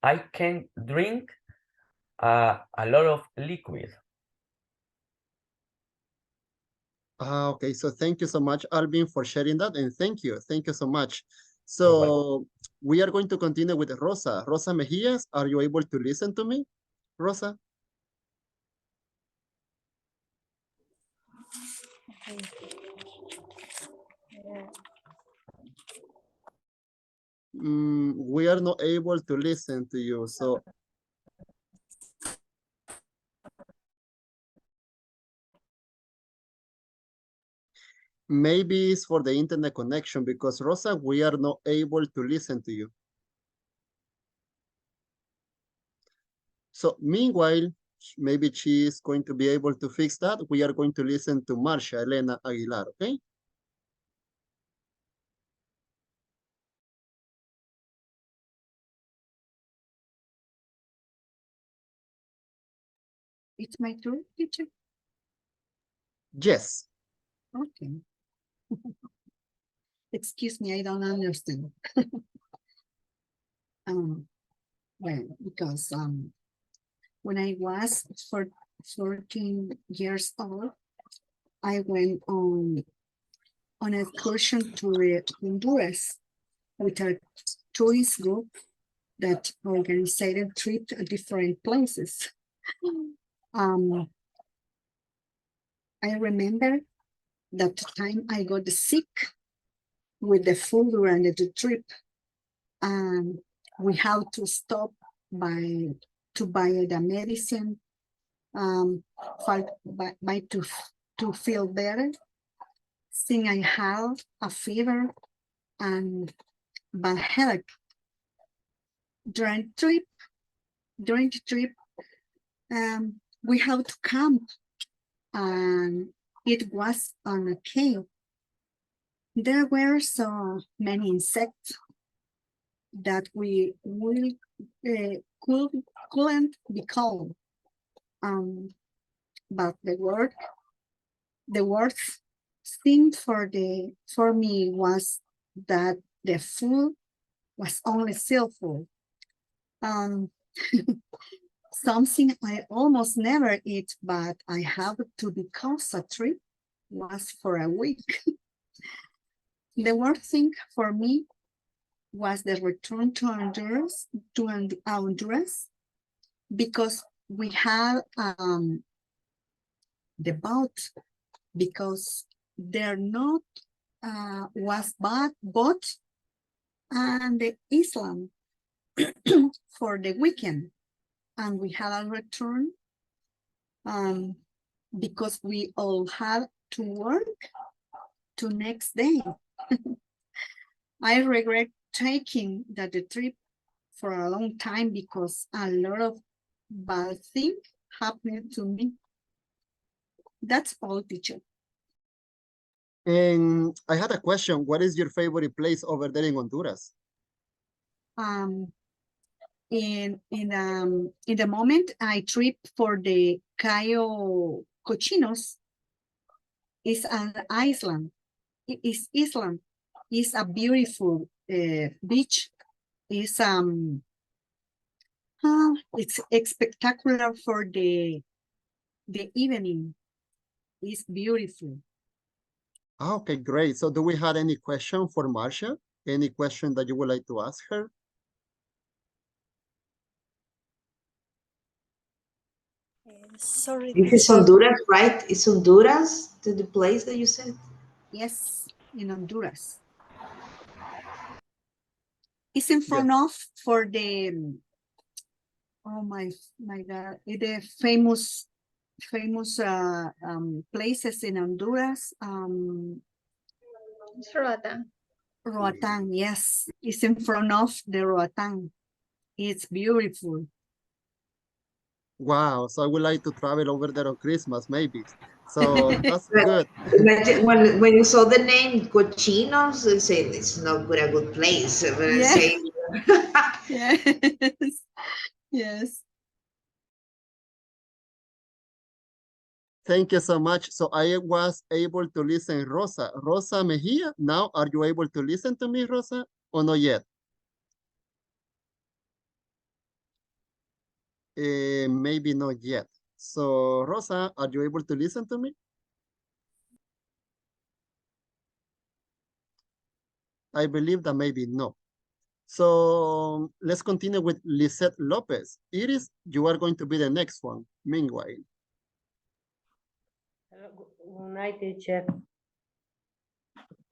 I can drink a lot of liquid.
Okay, so thank you so much, Alvin, for sharing that, and thank you so much. So we are going to continue with Rosa. Rosa Mejias, are you able to listen to me, Rosa? We are not able to listen to you, so maybe it's for the internet connection, because Rosa, we are not able to listen to you. So meanwhile, maybe she is going to be able to fix that. We are going to listen to Marcia Elena Aguilar, okay?
It's my turn, teacher?
Yes.
Okay. Excuse me, I don't understand. Well, because when I was 14 years old, I went on an excursion to Honduras with a tourist group that organized a trip to different places. I remember that time I got sick with the food during the trip, and we had to stop to buy the medicine to feel better. Since I have a fever and bad headache during the trip, we have to camp, and it was on a cave. There were so many insects that we couldn't be called. But the worst thing for me was that the food was only seafood. Something I almost never eat, but I have to because a trip was for a week. The worst thing for me was the return to Honduras, because we had the boat, because there not was boat and the island for the weekend, and we had a return because we all had to work to next day. I regret taking the trip for a long time because a lot of bad things happened to me. That's all, teacher.
And I had a question. What is your favorite place over there in Honduras?
In the moment I trip for the Cayo Cochinos, is an island. It is Island. It's a beautiful beach. It's spectacular for the evening. It's beautiful.
Okay, great. So do we have any question for Marcia? Any question that you would like to ask her?
Sorry.
This is Honduras, right? It's Honduras, the place that you said?
Yes, in Honduras. It's in front of for the oh my God, the famous places in Honduras.
It's Roatan.
Roatan, yes, it's in front of the Roatan. It's beautiful.
Wow, so I would like to travel over there on Christmas, maybe. So that's
But
good.
imagine when you saw the name Cochinos, you say it's not good, a good place. But I
Yeah.
say,
Yes. Yes.
Thank you so much. So I was able to listen, Rosa. Rosa Mejia, now are you able to listen to me, Rosa, or not yet? Maybe not yet. So Rosa, are you able to listen to me? I believe that maybe no. So let's continue with Lisette Lopez. Iris, you are going to be the next one. Meanwhile.
Good night, teacher.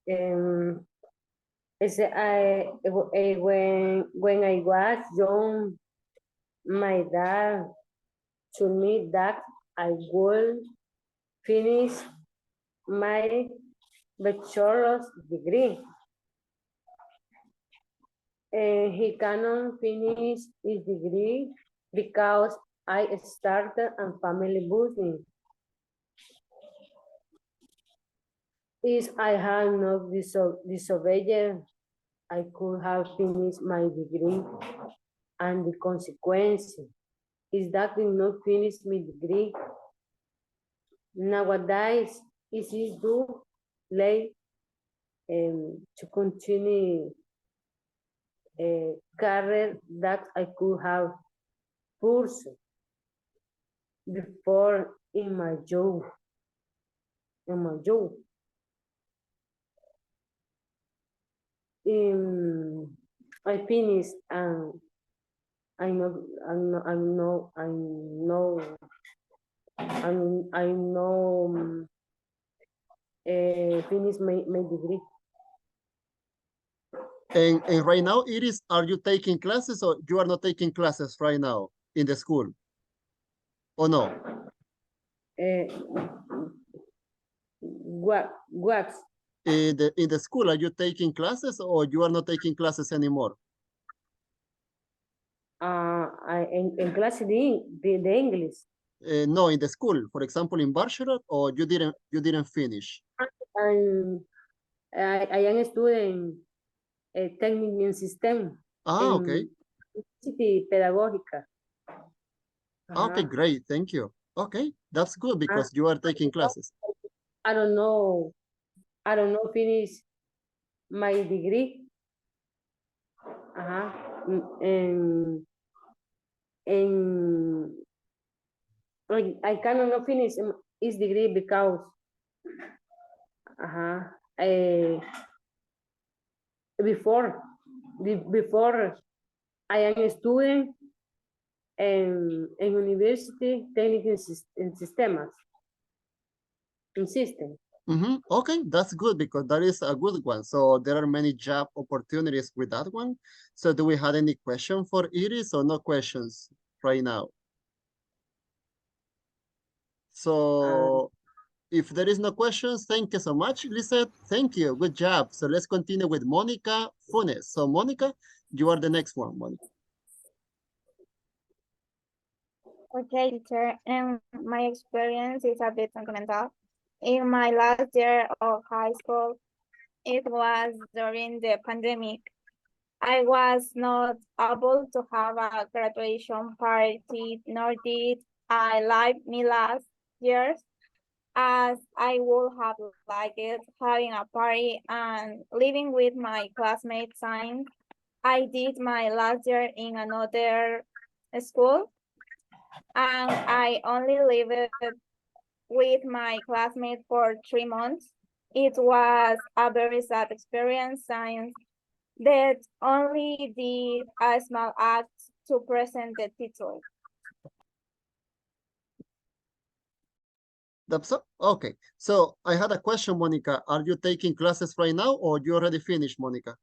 When I was young, my dad told me that I would finish my bachelor's degree. And he cannot finish his degree because I started a family business. If I had not disobeyed, I could have finished my degree, and the consequence is that I did not finish my degree. Nowadays, it is too late to continue a career that I could have pursued before in my youth. I finished and I know finish my degree.
And right now, Iris, are you taking classes or you are not taking classes right now in the school? Or no?
What?
In the school, are you taking classes or you are not taking classes anymore?
In class the English.
No, in the school, for example, in bachelor, or you didn't finish?
And I am a student technique in system.
Okay.
Pedagógica.
Okay, great. Thank you. Okay, that's good because you are taking classes.
I don't know finish my degree. And I cannot finish his degree because before I am a student in university technical in systems in system.
Okay, that's good because that is a good one. So there are many job opportunities with that one. So do we have any question for Iris or no questions right now? So if there is no questions, thank you so much, Lisette. Thank you. Good job. So let's continue with Monica Funes. So Monica, you are the next one, Monica.
Okay, teacher. And my experience is a bit sentimental. In my last year of high school, it was during the pandemic. I was not able to have a graduation party, nor did I like me last year, as I would have liked it having a party and living with my classmates. Since I did my last year in another school, and I only lived with my classmates for 3 months. It was a very sad experience since that only did a small act to present the title.
That's okay. So I had a question, Monica. Are you taking classes right now or you already finished, Monica?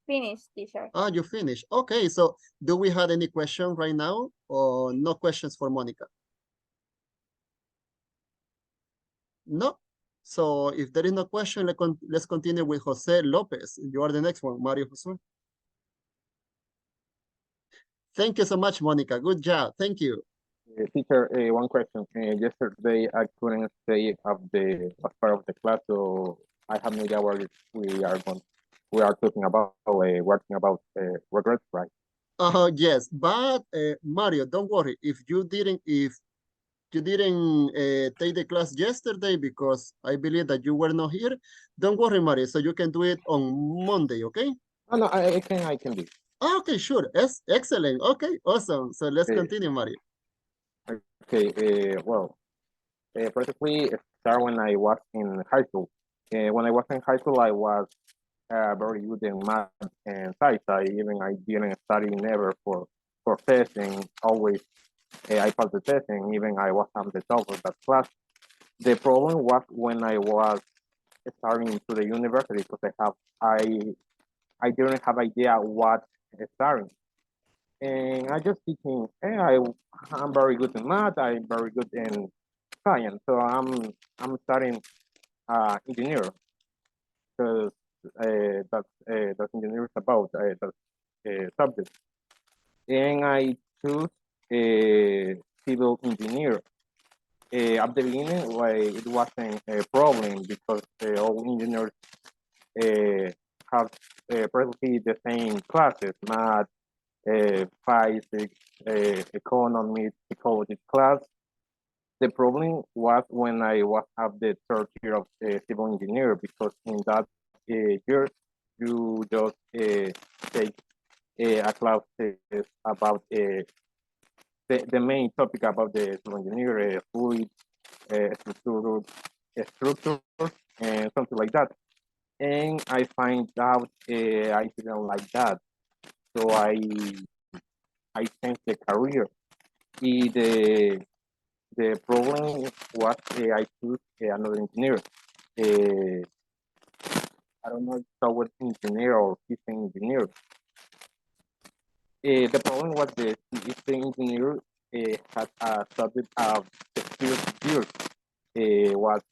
finished, teacher.
Ah, you finished. Okay, so do we have any question right now or no questions for Monica? No. So if there is no question, let's continue with Jose Lopez. You are the next one, Mario Jose. Thank you so much, Monica. Good job. Thank you.
Teacher, one question. Yesterday I couldn't stay of the as part of the class, so I have no idea what we are talking about, working about regrets, right?
Yes, but Mario, don't worry. If you didn't take the class yesterday because I believe that you were not here, don't worry, Mario. So you can do it on Monday, okay?
Oh, no, I can do.
Okay, sure. Yes, excellent. Okay, awesome. So let's continue, Mario.
Okay. Practically start when I was in high school. When I was in high school, I was very good in math and science. I didn't study never for testing. Always I passed the test, and even I was on the top of that class. The problem was when I was starting to the university because I didn't have idea what starting. And I just thinking, hey, I'm very good in math. I'm very good in science, so I'm studying engineer because that's engineer is about that subject. And I choose civil engineer. At the beginning, it wasn't a problem because all engineers have practically the same classes, math, physics, economy, psychology class. The problem was when I was at the third year of civil engineer because in that year you just take a class about the main topic about the civil engineer, fluid, structure, structures, and something like that. And I find out I didn't like that, so I changed the career. The problem was I choose another engineer. Uh, I don't know if it's software engineer or system engineer. The problem was the system engineer had a subject of the first year was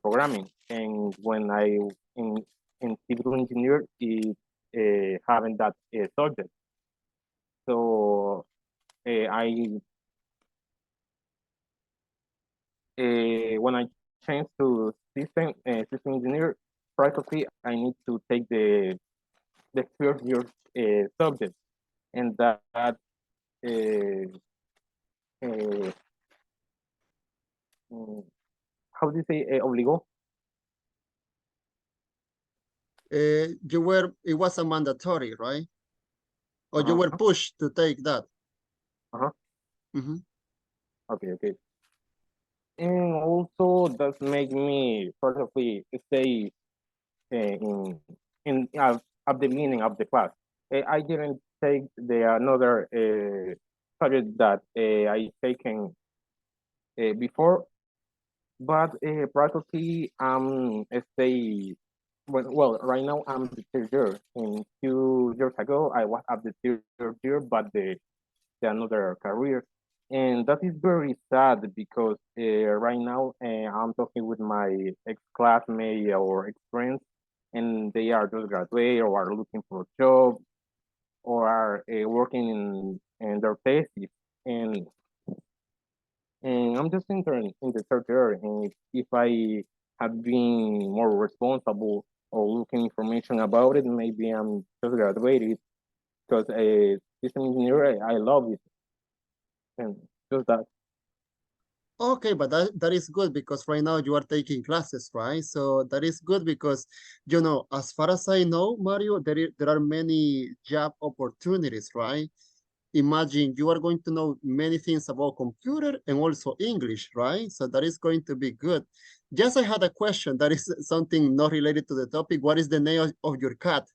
programming, and when I in civil engineer is having that subject. So I when I changed to system engineer, practically I need to take the first year subject, and that uh, mm, how do you say obligó?
It was a mandatory, right? Or you were pushed to take that. Mm-hmm.
Okay. And also that make me perfectly stay in at the beginning of the class. I didn't take the another subject that I taken before, but practically stay well right now I'm the third year. And 2 years ago I was at the third year, but the another career. And that is very sad because right now I'm talking with my ex-classmate or ex-friends, and they are just graduated or are looking for a job or are working in their thesis. And I'm just entering in the third year. And if I had been more responsible or looking information about it, maybe I'm just graduated because system engineer, I love it. And just that.
Okay, but that is good because right now you are taking classes, right? So that is good because, as far as I know, Mario, there are many job opportunities, right? Imagine you are going to know many things about computer and also English, right? So that is going to be good. Just I had a question that is something not related to the topic. What is the name of your cat?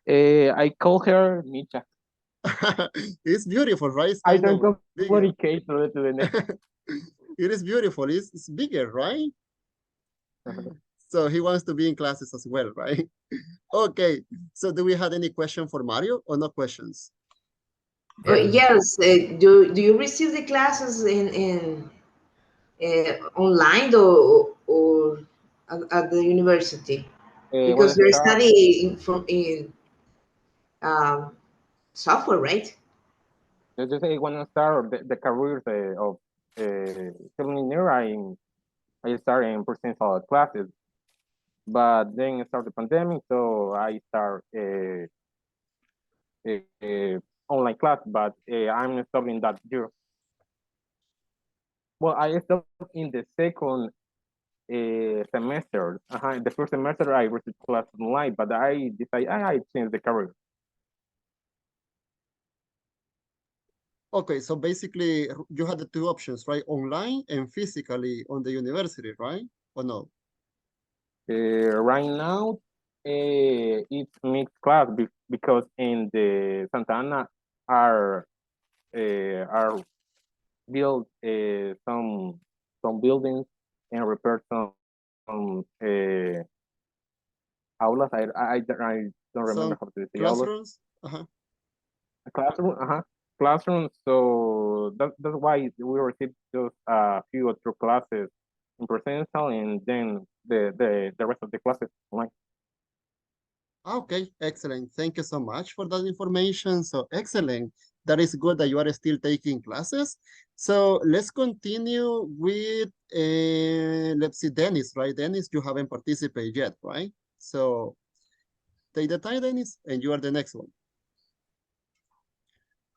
I call her Micha.
It's beautiful, right? It's
I
kind
don't
of bigger.
communicate to the name.
It is beautiful. It's bigger, right? So he wants to be in classes as well, right? Okay, so do we have any question for Mario or no questions?
Yes. Do you receive the classes in online or at the university?
When
Because
I
you're
start,
studying in um, software, right?
let's just say when I start the career of civil engineer, I start in presential classes, but then start the pandemic, so I start online class, but I'm studying that year. Well, I stopped in the second semester. The first semester I received class online, but I decided I changed the career.
Okay, so basically you had the two options, right? Online and physically on the university, right? Or no?
Right now, it's mixed class because in the Santa Ana are build some buildings and repair some aulas. I don't remember
Some
how to say aulas.
classrooms? Uh-huh.
A classroom, classroom. So that's why we received just a few or two classes in presential, and then the rest of the classes online.
Okay, excellent. Thank you so much for that information. So excellent. That is good that you are still taking classes. So let's continue with, let's see, Dennis, right? Dennis, you haven't participated yet, right? So take the time, Dennis, and you are the next one.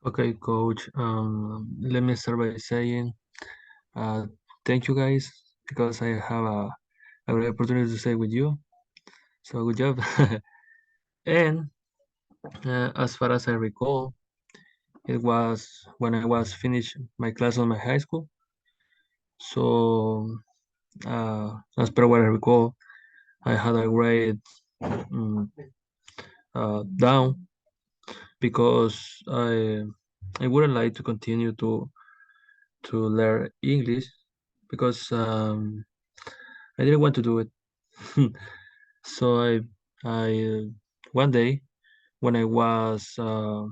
Okay, coach. Let me start by saying thank you guys because I have a great opportunity to stay with you. So good job. And as far as I recall, it was when I was finished my class on my high school. So as per what I recall, I had a grade down because I wouldn't like to continue to learn English because I didn't want to do it. So I one day when I was uh,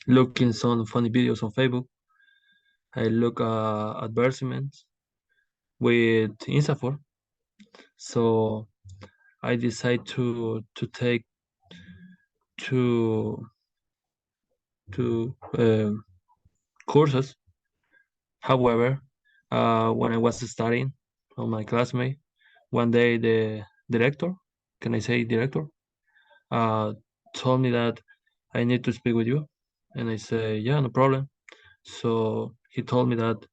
looking some funny videos on Facebook, I look advertisements with Instafor. So I decide to take two courses. However, when I was studying on my classmate, one day the director, can I say director, uh, told me that I need to speak with you, and I say yeah, no problem. So he told me that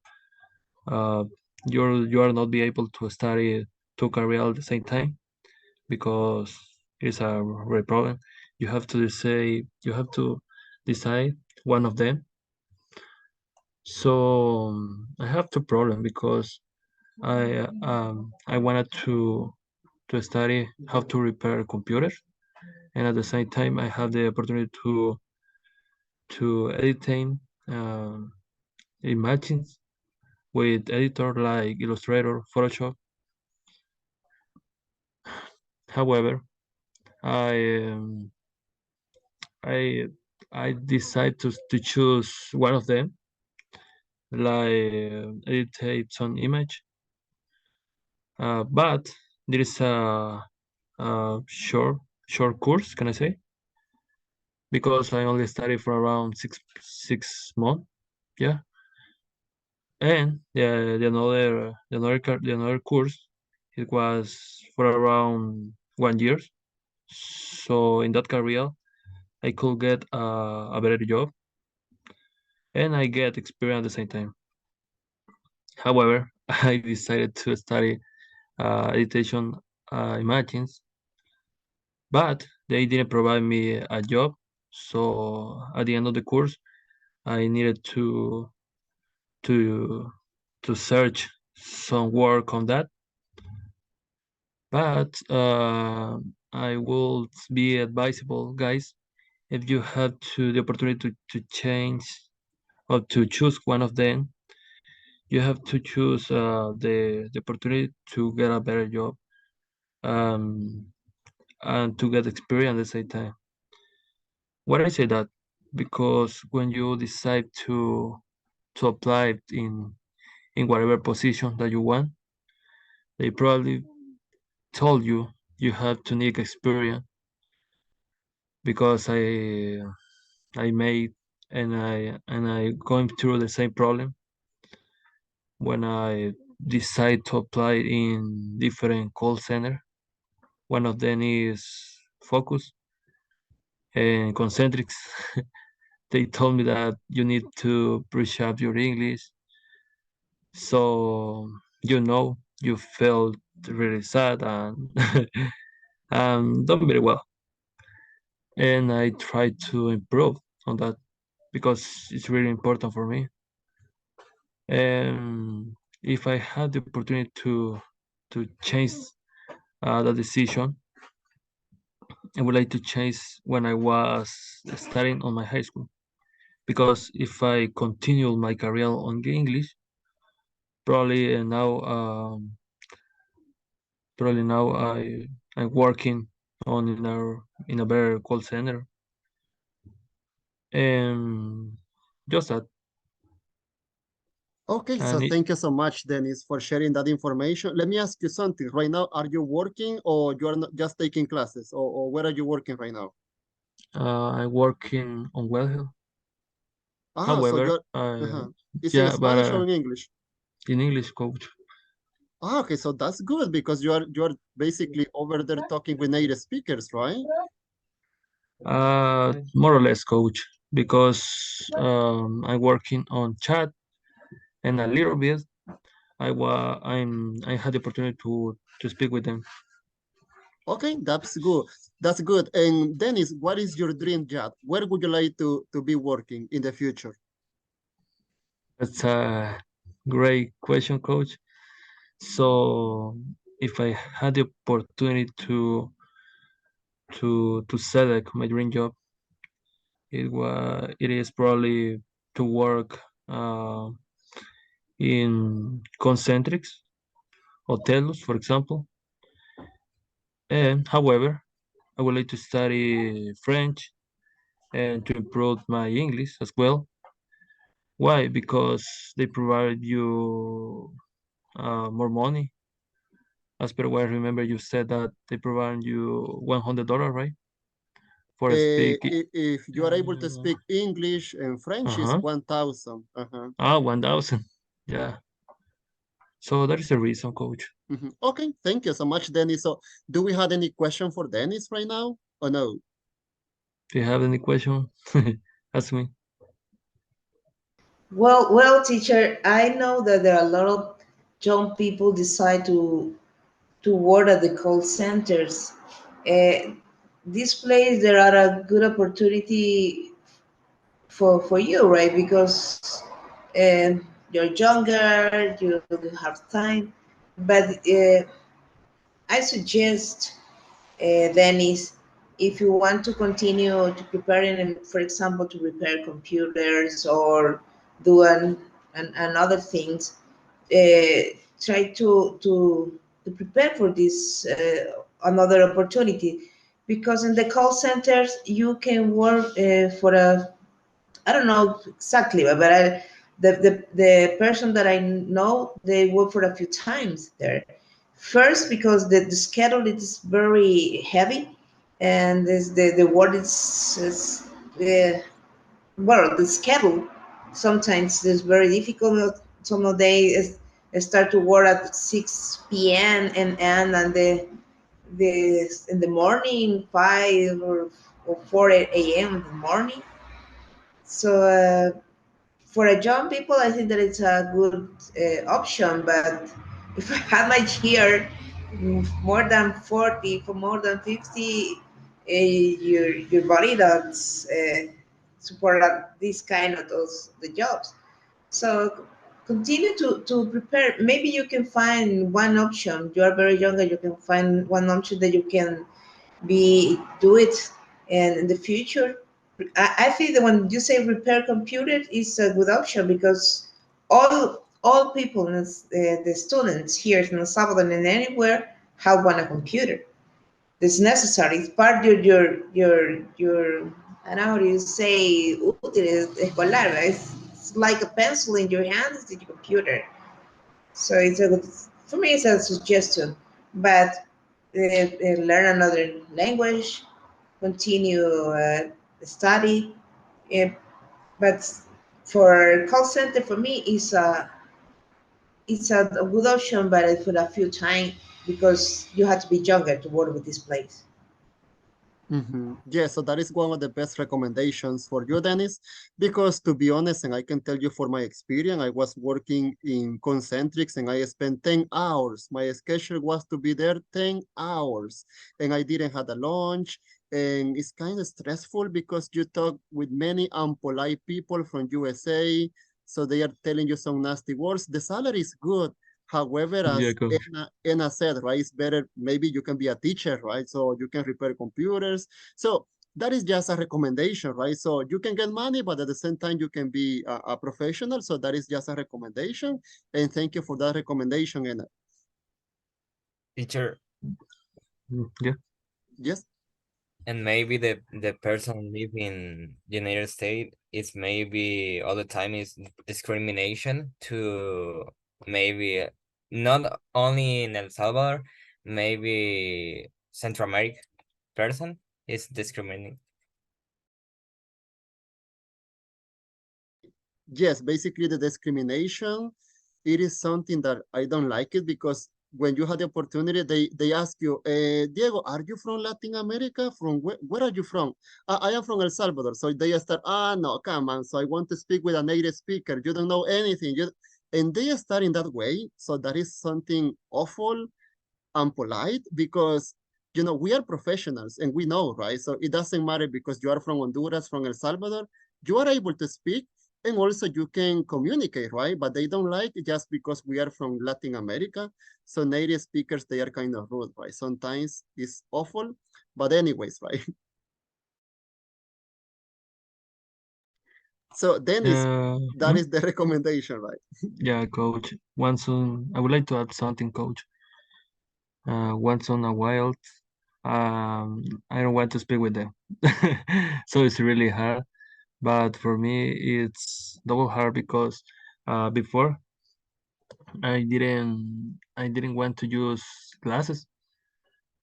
uh, you are not be able to study two careers at the same time because it's a real problem. You have to decide one of them. So I have two problem because I wanted to study how to repair computers, and at the same time I have the opportunity to editing um, images with editor like Illustrator, Photoshop. However, I um, I I decide to choose one of them, like edit some image. But there is a short course, can I say? Because I only studied for around six months. Yeah, and the another course it was for around 1 year. So in that career, I could get a better job and I get experience at the same time. However, I decided to study editation images, but they didn't provide me a job. So at the end of the course, I needed to to search some work on that. But I will be advisable, guys, if you have the opportunity to change or to choose one of them, you have to choose the opportunity to get a better job, um, and to get experience at the same time. Why I say that? Because when you decide to apply in whatever position that you want, they probably told you you have to need experience, because I made and I going through the same problem when I decide to apply in different call center. One of them is Focus and Concentrics. They told me that you need to brush up your English. So you felt really sad and don't very well. And I try to improve on that because it's really important for me. And if I had the opportunity to change the decision, I would like to change when I was studying on my high school. Because if I continue my career on English, probably now I'm working on in a better call center, and just that.
Okay, so
And
thank you so much, Dennis, for sharing that information. Let me ask you something. Right now, are you working or you are not just taking classes, or where are you working right now?
I'm working on well.
So
However,
you're, it's in
yeah, but
Spanish or in English?
in English, coach.
Okay, so that's good because you are basically over there talking with native speakers, right?
More or less, coach, because I'm working on chat and a little bit. I had the opportunity to speak with them.
Okay, that's good. That's good. And Dennis, what is your dream job? Where would you like to be working in the future?
That's a great question, coach. So if I had the opportunity to select my dream job, it is probably to work in concentrics hotels, for example. And however, I would like to study French and to improve my English as well. Why? Because they provide you more money. As per what I remember, you said that they provide you $100, right? For speaking.
If you are able to speak English and French, is
Uh-huh.
1,000.
1,000. Yeah. So that is the reason, coach.
Okay, thank you so much, Dennis. So, do we have any question for Dennis right now, or no?
Do you have any question? Ask me.
Well, teacher, I know that there are a lot of young people decide to work at the call centers. Uh, this place there are a good opportunity for you, right? Because you're younger, you have time. But I suggest, Dennis, if you want to continue to preparing, for example, to repair computers or do and other things, try to prepare for this another opportunity, because in the call centers you can work for a, I don't know exactly, but the person that I know, they work for a few times there. First, because the schedule is very heavy, and the work is well, the schedule sometimes is very difficult. Some of days start to work at 6 p.m. and end and the in the morning 5 or 4 a.m. in the morning. So for a young people, I think that it's a good option. But if I had my year more than 40, for more than 50, your body does support this kind of those the jobs. So continue to prepare. Maybe you can find one option. You are very young, and you can find one option that you can be do it, and in the future I think that when you say repair computer is a good option, because all all people, the students here in El Salvador and anywhere, have one a computer. It's necessary. It's part of your I don't know how do you say útiles escolar. Right? It's like a pencil in your hand. It's your computer. So it's a good, for me. It's a suggestion, but learn another language, continue study. Uh, but for call center, for me, it's a good option, but for a few time because you have to be younger to work with this place.
Yeah, so that is one of the best recommendations for you, Dennis, because to be honest, and I can tell you for my experience, I was working in Concentrics and I spent 10 hours. My schedule was to be there 10 hours and I didn't have a lunch. And it's kind of stressful because you talk with many unpolite people from USA. So they are telling you some nasty words. The salary is good. However,
Yeah,
as
coach.
Anna said, right, it's better, maybe you can be a teacher, right? So you can repair computers. So that is just a recommendation, right? So you can get money, but at the same time, you can be a professional. So that is just a recommendation. And thank you for that recommendation, Anna.
Teacher,
Yeah.
Yes.
and maybe the person living in United States is maybe all the time is discrimination to maybe not only in El Salvador, maybe Central America person is discriminating.
Yes, basically the discrimination, it is something that I don't like it because when you have the opportunity, they ask you, Diego, are you from Latin America? From where are you from? I am from El Salvador. So they start, no, come on. So I want to speak with a native speaker. You don't know anything. And they start in that way. So that is something awful and polite because we are professionals and we know, right? So it doesn't matter because you are from Honduras, from El Salvador, you are able to speak and also you can communicate, right? But they don't like it just because we are from Latin America. So native speakers, they are kind of rude, right? Sometimes it's awful, but anyways, right? So Dennis, that is the recommendation, right?
Yeah, coach. Once on, I would like to add something, coach. Once on a while, I don't want to speak with them. So it's really hard. But for me, it's double hard because before I didn't want to use glasses.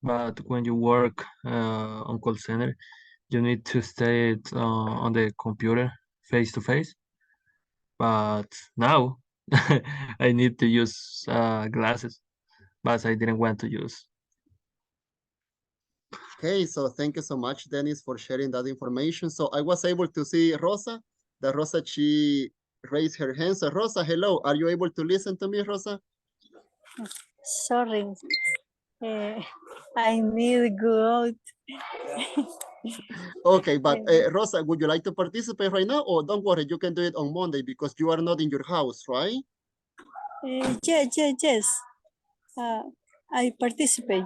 But when you work on call center, you need to stay on the computer face to face. But now I need to use glasses, but I didn't want to use.
Okay, so thank you so much, Dennis, for sharing that information. So I was able to see Rosa. That Rosa, she raised her hand. So Rosa, hello. Are you able to listen to me, Rosa?
Sorry, I need go out.
Okay, but Rosa, would you like to participate right now? Or don't worry, you can do it on Monday because you are not in your house, right?
Yes. Uh, I participate.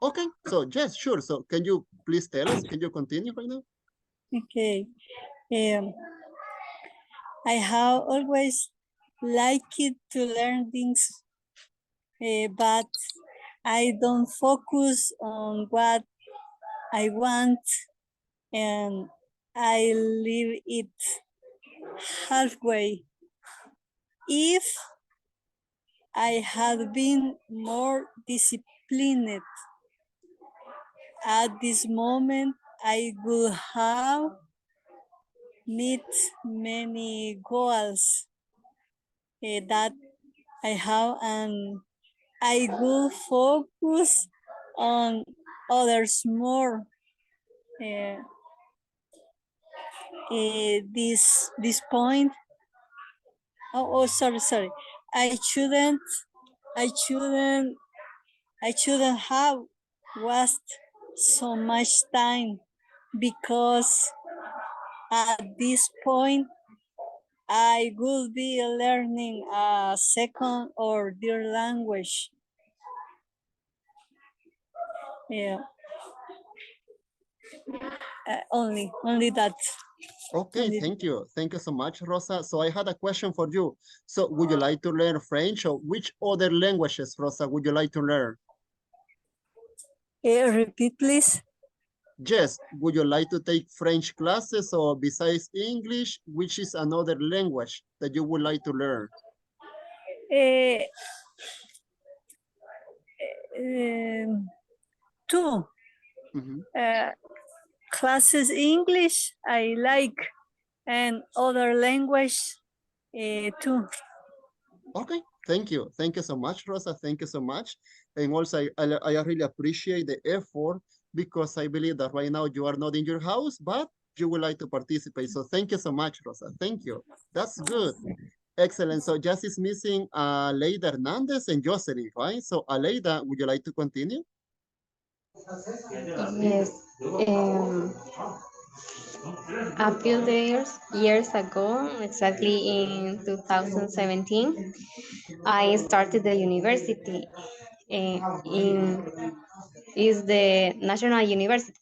Okay, so yes, sure. So can you please tell us, can you continue right now?
Okay. Um, I have always liked to learn things, but I don't focus on what I want and I leave it halfway. If I had been more disciplined at this moment, I would have met many goals that I have, and I will focus on others more. Uh, this point. Sorry. I shouldn't. I shouldn't. I shouldn't have wasted so much time because at this point I will be learning a second or third language. Yeah. Only that.
Okay, thank you. Thank you so much, Rosa. So I had a question for you. So would you like to learn French or which other languages, Rosa, would you like to learn?
Repeat, please.
Yes, would you like to take French classes or besides English, which is another language that you would like to learn?
Uh, Two. Classes English, I like, and other language too.
Okay, thank you. Thank you so much, Rosa. Thank you so much. And also, I really appreciate the effort because I believe that right now you are not in your house, but you would like to participate. So thank you so much, Rosa. Thank you. That's good. Excellent. So just is missing Aleida Hernandez and Jocelyn, right? So Aleida, would you like to continue?
Yes. A few years ago, exactly in 2017, I started the university in is the National University.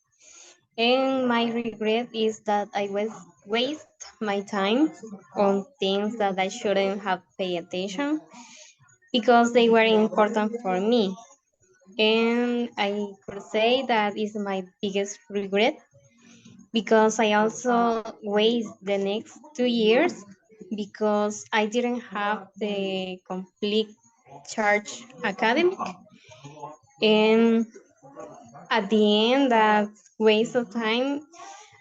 And my regret is that I was waste my time on things that I shouldn't have paid attention because they were important for me. And I could say that is my biggest regret because I also waste the next 2 years because I didn't have the complete charge academic. And at the end, that waste of time,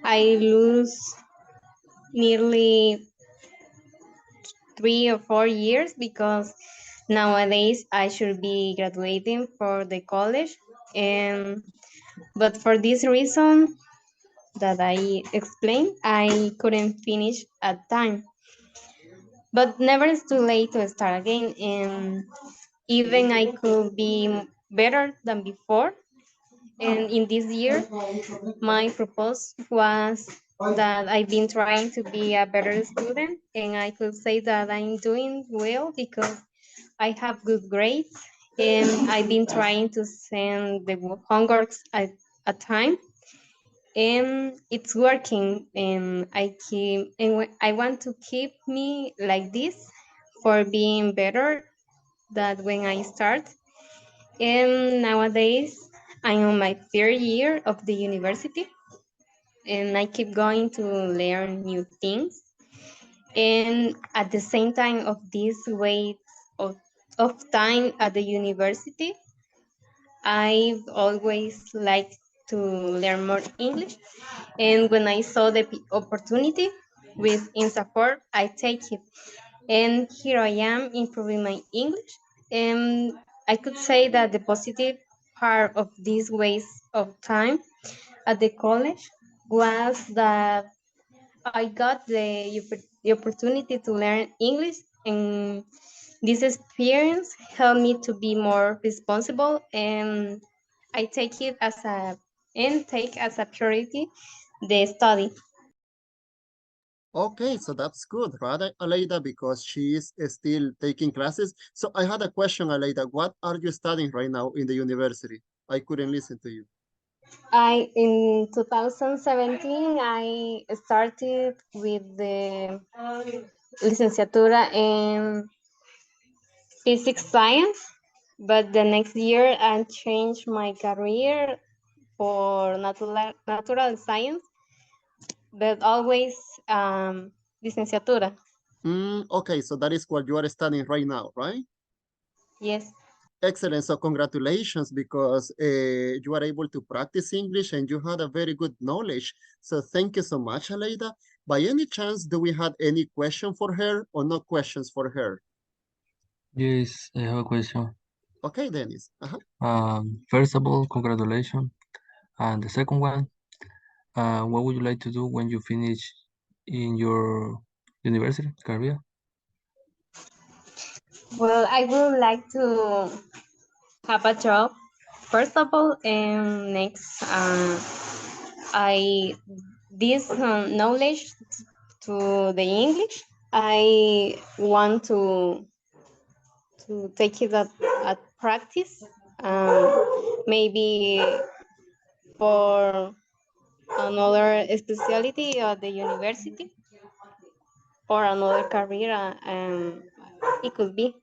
I lose nearly 3 or 4 years because nowadays I should be graduating for the college. And but for this reason that I explained, I couldn't finish at time. But never is too late to start again. And even I could be better than before. And in this year, my purpose was that I've been trying to be a better student, and I could say that I'm doing well because I have good grades, and I've been trying to send the homeworks at time, and it's working. And I want to keep me like this for being better than when I start. And nowadays, I'm on my third year of the university, and I keep going to learn new things. And at the same time of this wait of time at the university, I've always liked to learn more English. And when I saw the opportunity with INSAFORP, I take it. And here I am improving my English. And I could say that the positive part of this waste of time at the college was that I got the opportunity to learn English, and this experience helped me to be more responsible, and I take it as a priority the study.
Okay, so that's good, right, Aleida, because she is still taking classes. So I had a question, Aleida. What are you studying right now in the university? I couldn't listen to you.
I in 2017 I started with the licenciatura in physics science, but the next year I changed my career for natural science, but always licenciatura.
Okay, so that is what you are studying right now, right?
Yes.
Excellent. So congratulations because you are able to practice English and you had a very good knowledge. So thank you so much, Aleida. By any chance, do we have any question for her or no questions for her?
Yes, I have a question.
Okay, Dennis.
First of all, congratulations. And the second one, what would you like to do when you finish in your university career?
Well, I would like to have a job first of all, and next, I this knowledge to the English. I want to take it at practice, maybe for another specialty at the university or another career. It could be.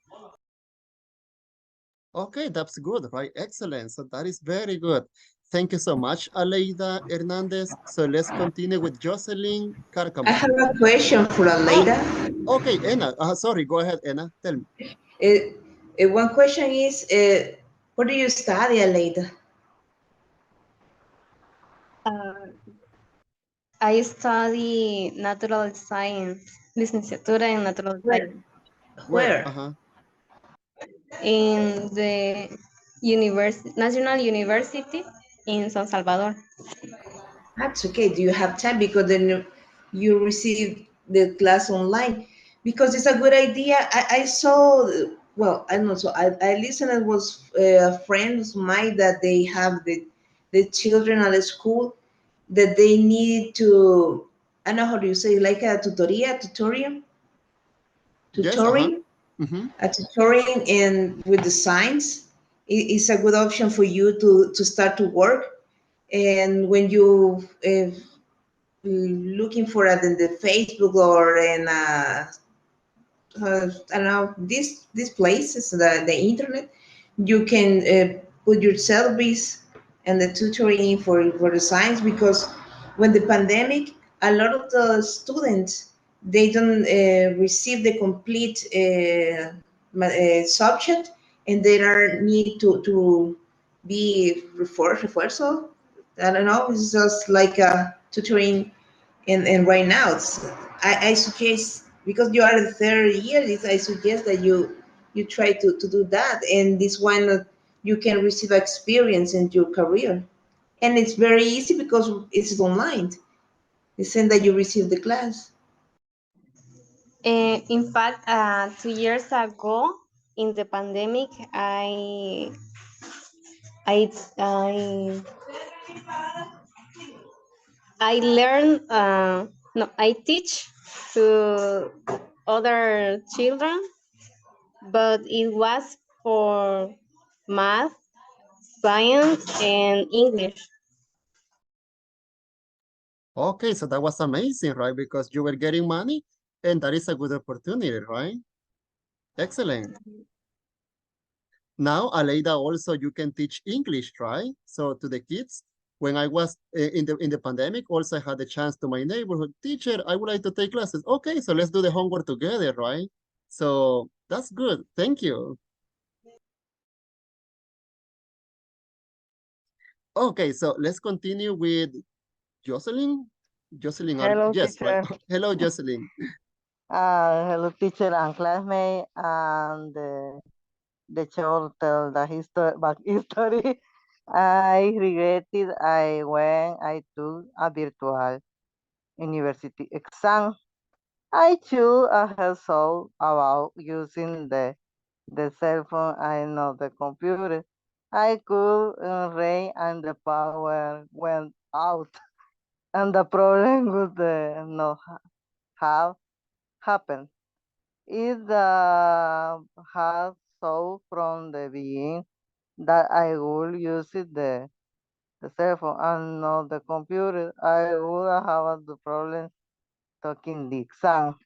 Okay, that's good, right? Excellent. So that is very good. Thank you so much, Aleida Hernandez. So let's continue with Jocelyn
I
Carcamo.
have a question for
Oh,
Aleida.
okay, Anna. Sorry, go ahead, Anna. Tell me.
One question is, what do you study, Aleida?
Uh, I study natural science, licenciatura en natural
Where?
science
Where?
Where?
in the National University in San Salvador.
That's okay. Do you have time? Because then you receive the class online. Because it's a good idea. I saw, well, I don't know. So I listened. It was friends of mine that they have the children at the school that they need to, I don't know how do you say, like a tutorial,
Yes,
tutoring,
Mm-hmm.
a tutoring and with the science is a good option for you to start to work. And when you looking for it in the Facebook or in I don't know these places, the internet, you can put your service and the tutoring for the science because when the pandemic, a lot of the students they don't receive the complete subject and they are need to be rehearsal. I don't know. It's just like a tutoring and right now I suggest because you are the third year I suggest that you try to do that and this one you can receive experience in your career and it's very easy because it's online it's saying that you receive the class.
In fact, 2 years ago, in the pandemic, I, I, I learned, no, I teach to other children, but it was for math, science, and English.
Okay, so that was amazing, right? Because you were getting money and that is a good opportunity, right? Excellent. Now, Aleida, also you can teach English, right? So to the kids, when I was in the pandemic, also I had the chance to my neighborhood teacher. I would like to take classes. Okay, so let's do the homework together, right? So that's good. Thank you. Okay, so let's continue with Jocelyn. Jocelyn,
Hello,
yes, right.
teacher.
Hello, Jocelyn.
Hello, teacher and classmate, and the child tell the history, back history. I regretted I took a virtual university exam. I should have thought about using the cell phone and not the computer. I could read and the power went out, and the problem would not have happened. It had so from the beginning that I would use the cell phone and not the computer. I would have the problem taking the exam.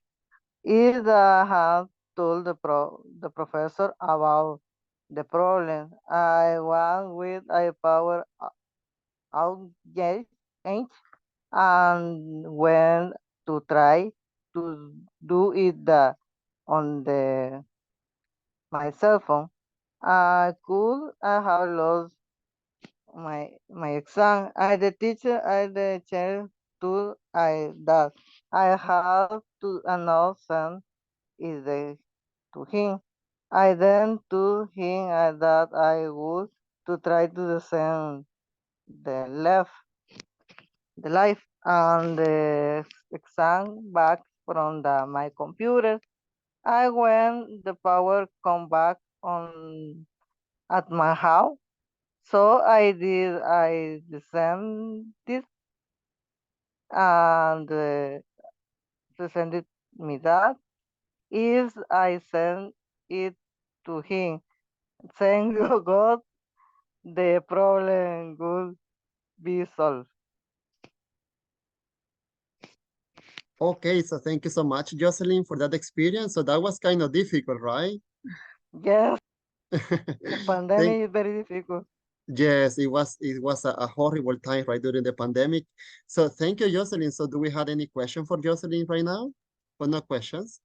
If I had told the professor about the problem, I went with a power outage and went to try to do it on my cell phone. I could have lost my exam. I the teacher I the chair to I that I have to announce is the to him. I then to him that I would to try to descend the life and the exam back from my computer. I when the power come back on at my house. So I descend this and send me that is I send it to him. Thank you God, the problem will be solved.
Okay, so thank you so much, Jocelyn, for that experience. So that was kind of difficult, right?
Yes, the
Thank,
pandemic is very difficult.
yes, it was a horrible time right during the pandemic. So thank you, Jocelyn. So do we have any question for Jocelyn right now? Or no questions?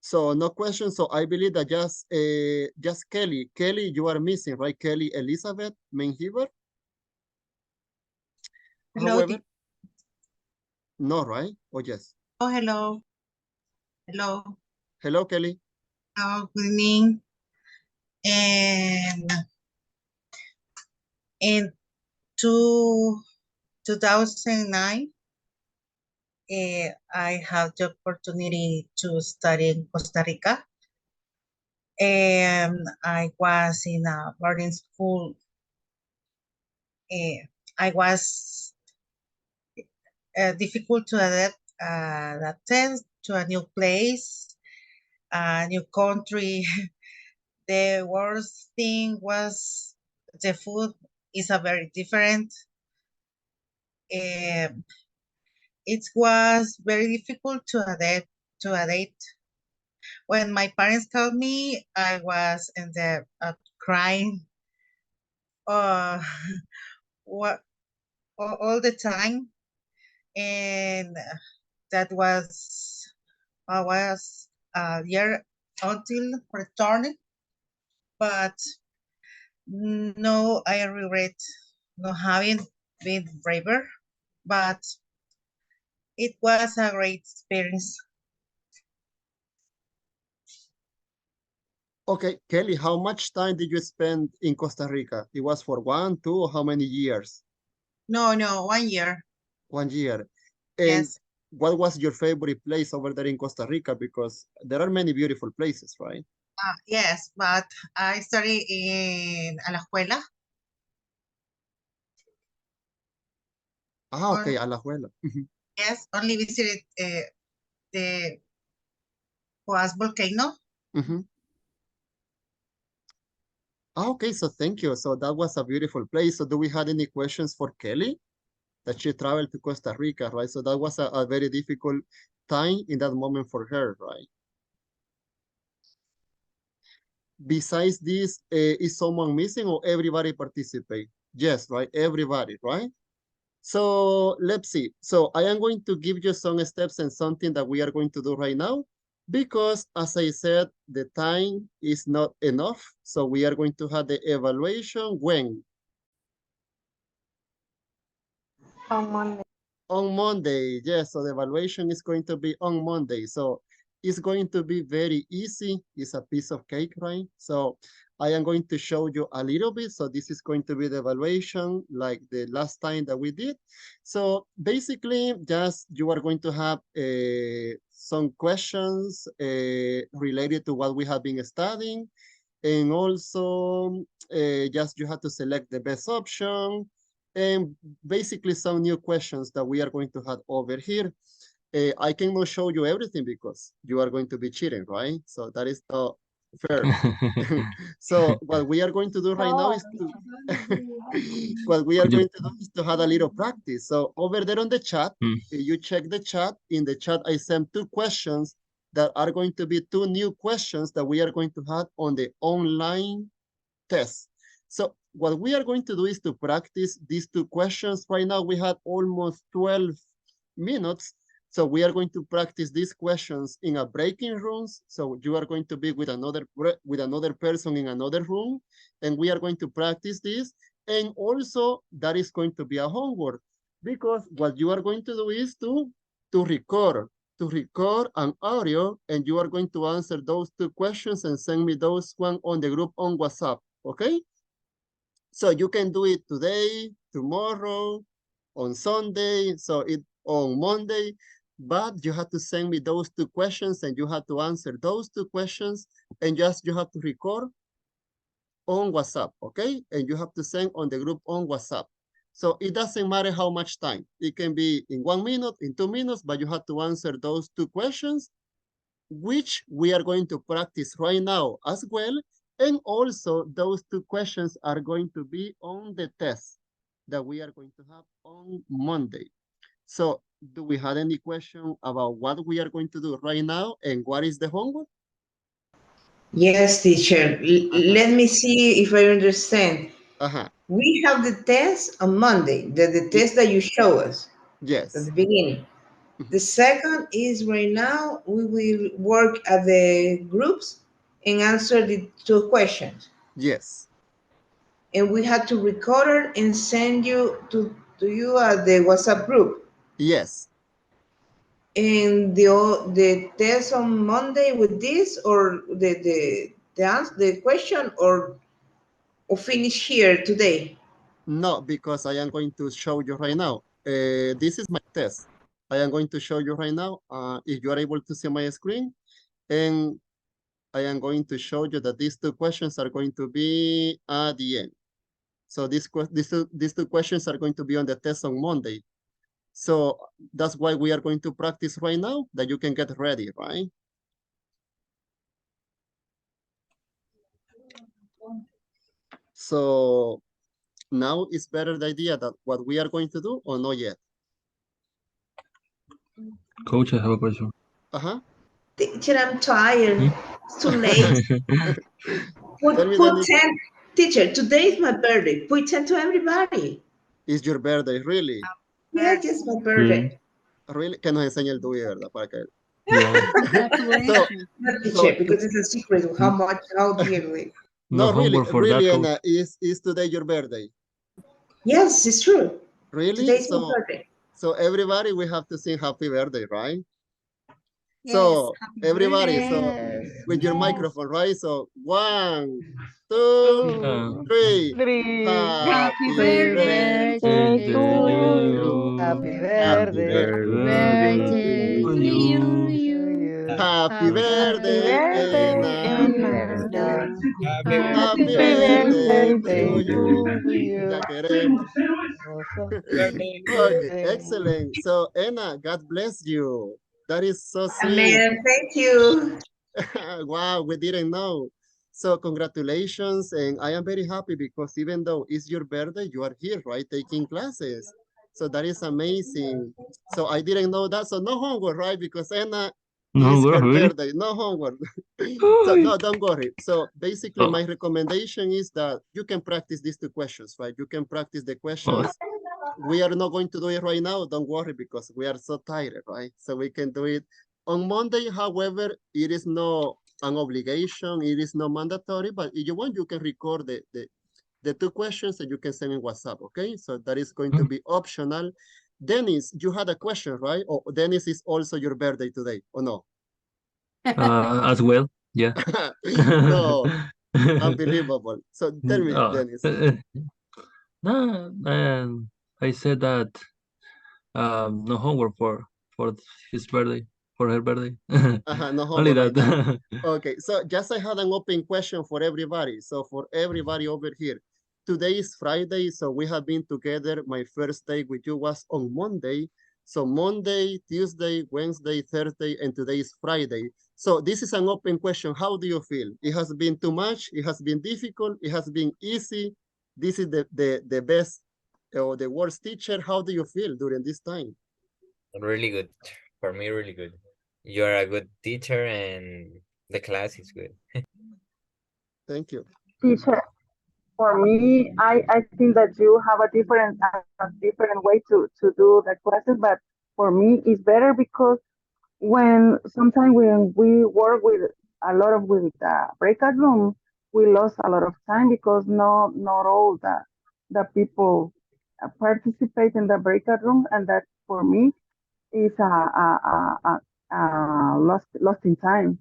So no questions. So I believe that just Kelly. Kelly, you are missing, right? Kelly Elizabeth Menhiver.
Hello,
However, no, right? Oh yes.
oh, hello. Hello.
Hello, Kelly.
Good evening. And in 2009, I had the opportunity to study in Costa Rica. And I was in a boarding school. I was difficult to adapt to a new place, a new country. The worst thing was the food is a very different. Um, it was very difficult to adapt. To adapt. When my parents called me, I was in the crying. Uh, what all the time, and that was I was a year until returning, but no, I regret not having been braver, but it was a great experience.
Okay, Kelly, how much time did you spend in Costa Rica? It was for 1, 2, how many years?
No, 1 year.
1 year. And
Yes.
what was your favorite place over there in Costa Rica? Because there are many beautiful places, right?
Yes, but I studied in a la escuela.
Ah,
Or,
okay, Alajuela.
yes, only visited the Coas volcano.
Mhm. Ah, okay, so thank you. So that was a beautiful place. So do we have any questions for Kelly? That she traveled to Costa Rica, right? So that was a very difficult time in that moment for her, right? Besides this, is someone missing or everybody participate? Yes, right? Everybody, right? So let's see. So I am going to give you some steps and something that we are going to do right now because as I said, the time is not enough. So we are going to have the evaluation when?
On Monday.
On Monday, yes, so the evaluation is going to be on Monday. So it's going to be very easy. It's a piece of cake, right? So I am going to show you a little bit. So this is going to be the evaluation like the last time that we did. So basically, just you are going to have some questions related to what we have been studying. And also, just you have to select the best option and basically some new questions that we are going to have over here. I cannot show you everything because you are going to be cheating, right? So that is not fair. So what we are going to do right now
No,
is to what we are
Could you?
going to do is to have a little practice. So over there on the chat, you check the chat. In the chat, I sent 2 questions that are going to be 2 new questions that we are going to have on the online test. So what we are going to do is to practice these 2 questions. Right now, we had almost 12 minutes. So we are going to practice these questions in a breaking rooms. So you are going to be with another person in another room, and we are going to practice this. And also that is going to be a homework because what you are going to do is to record an audio, and you are going to answer those 2 questions and send me those one on the group on WhatsApp, okay? So you can do it today, tomorrow, on Sunday, so it on Monday, but you have to send me those 2 questions and you have to answer those 2 questions and just you have to record on WhatsApp, okay? And you have to send on the group on WhatsApp. So it doesn't matter how much time. It can be in 1 minute, in 2 minutes, but you have to answer those 2 questions, which we are going to practice right now as well. And also those 2 questions are going to be on the test. that we are going to have on Monday. So do we have any question about what we are going to do right now and what is the homework?
Yes, teacher. Let me see if I understand.
Uh-huh.
We have the test on Monday, the test that you show us at
Yes.
the beginning. The second is right now we will work at the groups and answer the two questions.
Yes.
And we had to record it and send to you at the WhatsApp group.
Yes.
And the test on Monday with this or the question or finish here today.
No, because I am going to show you right now. This is my test. I am going to show you right now. If you are able to see my screen, and I am going to show you that these two questions are going to be at the end. So these two questions are going to be on the test on Monday. So that's why we are going to practice right now, that you can get ready, right? So now it's better the idea that what we are going to do or not yet?
Coach, I have a question.
Uh-huh.
Teacher, I'm tired.
Hmm?
It's too late.
Tell me,
Put
Danny,
10. Teacher, today is my birthday. Put 10 to everybody.
it's your birthday, really?
Yes, it's my
Sí,
birthday.
Really? Que nos enseñe el tuyo, ¿verdad? Para que...
yeah.
So,
Not teacher,
so
because it's a secret of
N-
how dearly.
No
no, really,
homework for
really,
that, coach.
Anna, is today your birthday?
Yes, it's true.
Really?
Today's my birthday.
So everybody, we have to sing happy birthday, right?
Yes,
So
happy
everybody,
birthday.
so
Yes.
with your
Yes.
microphone, right? So 1, 2,
Yeah.
3.
Three.
Happy
Happy
Happy
birthday.
birthday
Birthday
birthday
to
to
to
you.
you.
Happy
you.
Happy
birthday.
Happy
Happy
birthday
birthday
birthday
to
to
to
you.
you.
you.
You.
Happy
Happy
Happy
birthday,
birthday,
Anna.
birthday,
Anna.
Anna.
Happy
Happy
Happy
Happy
birthday
birthday
birthday
to
to
to
you.
you.
you.
Ya queremos.
birthday.
Okay,
Birthday.
excellent. So, Anna, God bless you. That is so sweet.
Amen. Thank you.
Wow, we didn't know. So, congratulations. And I am very happy because even though it's your birthday, you are here, right? Taking classes. So, that is amazing. So, I didn't know that. So, no homework, right? Because Anna
No
is
homework,
her
really?
birthday. No homework. So, no, don't worry. So, basically,
Oh,
my recommendation is that you can practice these two questions, right? You can practice the
oh,
questions. We are not going to do it right now. Don't worry, because we are so tired, right? So we can do it on Monday. However, it is not an obligation. It is not mandatory, but if you want, you can record the two questions and you can send in WhatsApp, okay? So that is going to be optional. Dennis, you had a question, right? Or Dennis is also your birthday today, or no?
as well, yeah.
No, unbelievable. So tell me,
Oh,
Dennis.
no, I said that no homework for his birthday, for her birthday.
No
Only
homework right now.
that.
Okay, so just I had an open question for everybody. So for everybody over here, today is Friday, so we have been together. My first day with you was on Monday. So Monday, Tuesday, Wednesday, Thursday, and today is Friday. So this is an open question. How do you feel? It has been too much? It has been difficult? It has been easy? This is the best or the worst teacher. How do you feel during this time?
Really good. For me, really good. You're a good teacher and the class is good.
Thank you.
Teacher, for me, I think that you have a different way to do the classes, but for me, it's better because sometimes when we work with a lot of with breakout room, we lost a lot of time because not all the people participate in the breakout room, and that for me is a lost in time.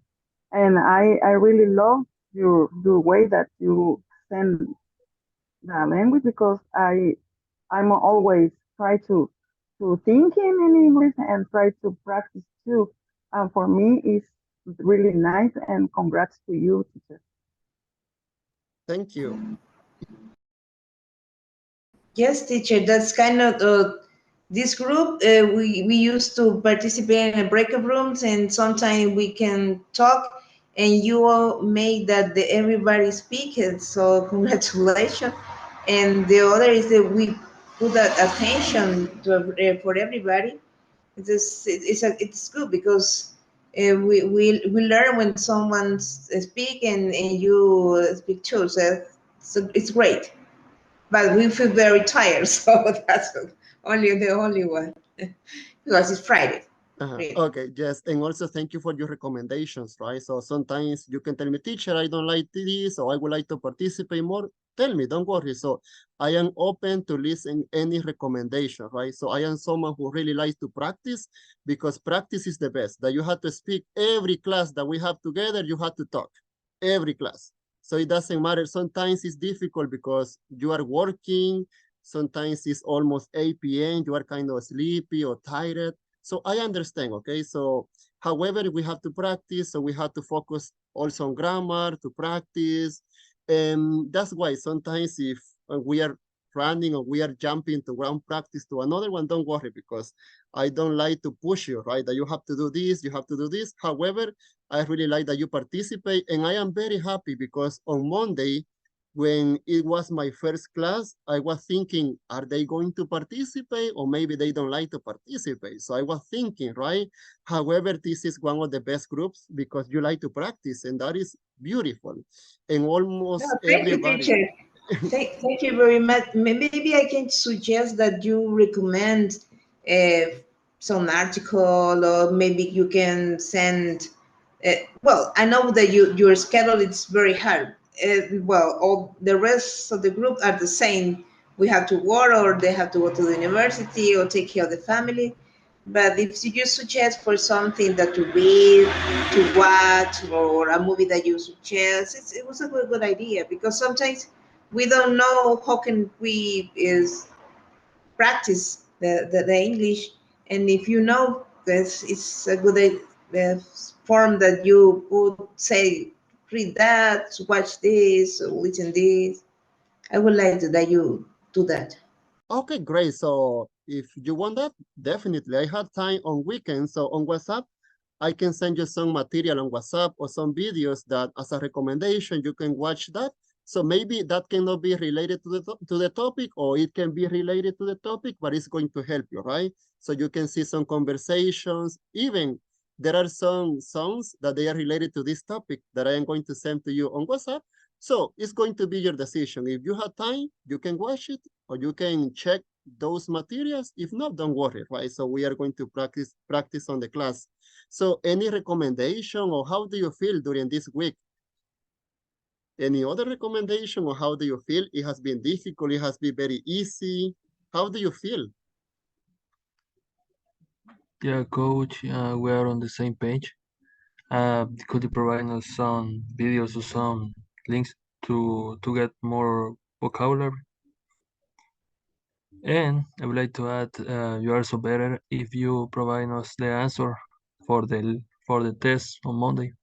And I really love your way that you send the language because I'm always try to thinking in English and try to practice too. And for me, it's really nice. And congrats to you, teacher.
Thank you.
Yes, teacher. That's kind of this group. We used to participate in breakout rooms, and sometimes we can talk. And you all made that everybody speak. And so congratulations. And the other is that we put that attention to for everybody. It's good because we learn when someone speak and you speak too. So it's great. But we feel very tired, so that's only the only one because it's Friday. Really.
Okay, yes, and also thank you for your recommendations, right? So sometimes you can tell me, teacher, I don't like this, or I would like to participate more. Tell me, don't worry. So I am open to listen any recommendation, right? So I am someone who really likes to practice because practice is the best. That you have to speak every class that we have together, you have to talk every class. So it doesn't matter. Sometimes it's difficult because you are working. Sometimes it's almost 8 p.m. You are kind of sleepy or tired. So I understand, okay? So however, we have to practice, so we have to focus also on grammar to practice. And that's why sometimes if we are running or we are jumping to one practice to another one, don't worry because I don't like to push you, right? That you have to do this, you have to do this. However, I really like that you participate and I am very happy because on Monday, when it was my first class, I was thinking, are they going to participate or maybe they don't like to participate? So I was thinking, right? However, this is one of the best groups because you like to practice and that is beautiful. And
No,
almost
thank you,
everybody.
teacher. Thank you very much. Maybe I can suggest that you recommend uh, some article, or maybe you can send. Well, I know that your schedule is very hard. Well, all the rest of the group are the same. We have to work, or they have to go to the university, or take care of the family. But if you just suggest for something that to read, to watch, or a movie that you suggest, it was a good idea because sometimes we don't know how can we is practice the English, and if you know this, it's a good form that you would say, read that, watch this, listen this. I would like that you do that.
Okay, great. So if you want that, definitely. I have time on weekends. So on WhatsApp, I can send you some material on WhatsApp or some videos that as a recommendation, you can watch that. So maybe that cannot be related to the topic or it can be related to the topic, but it's going to help you, right? So you can see some conversations. Even there are some songs that they are related to this topic that I am going to send to you on WhatsApp. So it's going to be your decision. If you have time, you can watch it or you can check those materials. If not, don't worry, right? So we are going to practice on the class. So any recommendation or how do you feel during this week? Any other recommendation or how do you feel? It has been difficult, it has been very easy. How do you feel?
Yeah, coach, we are on the same page. Could you provide us some videos or some links to get more vocabulary? And I would like to add, you are so better if you provide us the answer for the test on Monday.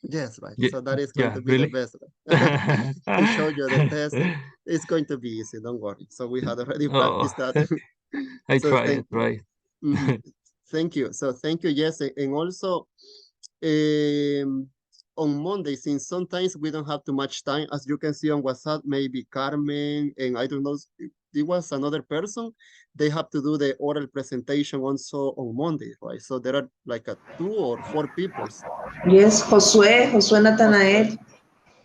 Yes, right.
Yeah,
So that is going
yeah,
to be the
really?
best. To show you the test, it's going to be easy, don't worry. So we had already
Oh,
practiced that.
I
So
try, I
thank you.
try.
Mhm. Thank you. So thank you, yes. And also, um, on Monday, since sometimes we don't have too much time, as you can see on WhatsApp, maybe Carmen and I don't know, it was another person, they have to do the oral presentation also on Monday, right? So there are like 2 or 4 people.
Yes, Josué Natanael.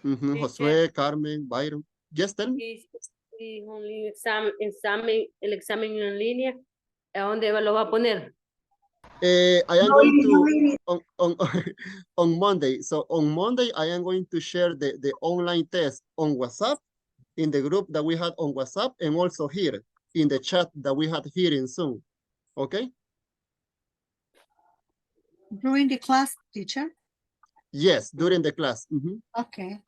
Teacher,
Josué, Carmen, Byron. Just tell me.
y only el examen en línea, ¿a dónde lo va a poner?
I am
No,
going
it is
to
really.
on on Monday. So on Monday, I am going to share the online test on WhatsApp in the group that we had on WhatsApp and also here in the chat that we had here in Zoom. Okay?
During the class, teacher?
Yes, during the class.
Okay.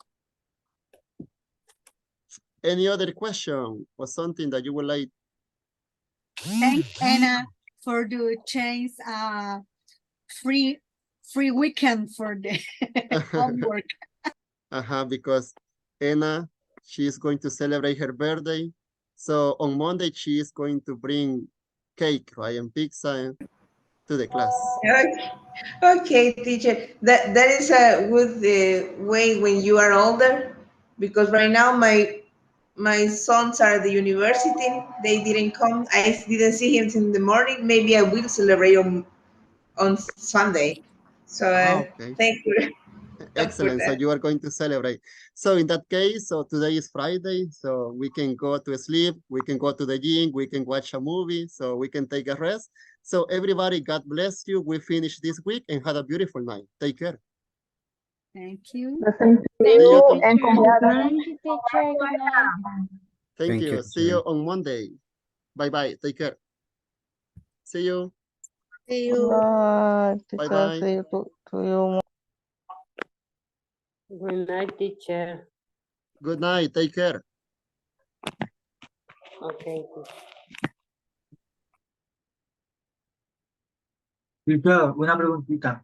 Any other question or something that you would like?
Thanks, Anna, for the chance free weekend for the homework.
Because Anna, she is going to celebrate her birthday. So on Monday, she is going to bring cake, right, and pizza to the class.
Okay, okay, teacher. That is a good way when you are older, because right now my sons are at the university. They didn't come. I didn't see him in the morning. Maybe I will celebrate on Sunday. So
Okay.
thank you for
Excellent. So
that.
you are going to celebrate. So in that case, so today is Friday, so we can go to sleep, we can go to the gym, we can watch a movie, so we can take a rest. So everybody, God bless you. We finish this week and have a beautiful night. Take care.
Thank you.
The same to
Thank
See you.
you
you,
and
teacher.
congratulations.
Thank you, teacher. Good night.
Thank
Thank you,
you. See you
teacher.
on Monday. Bye-bye. Take care. See you.
See you.
Teacher,
Bye-bye.
see you to you. Good night, teacher.
Good night. Take care.
Okay.
Teacher, una preguntita.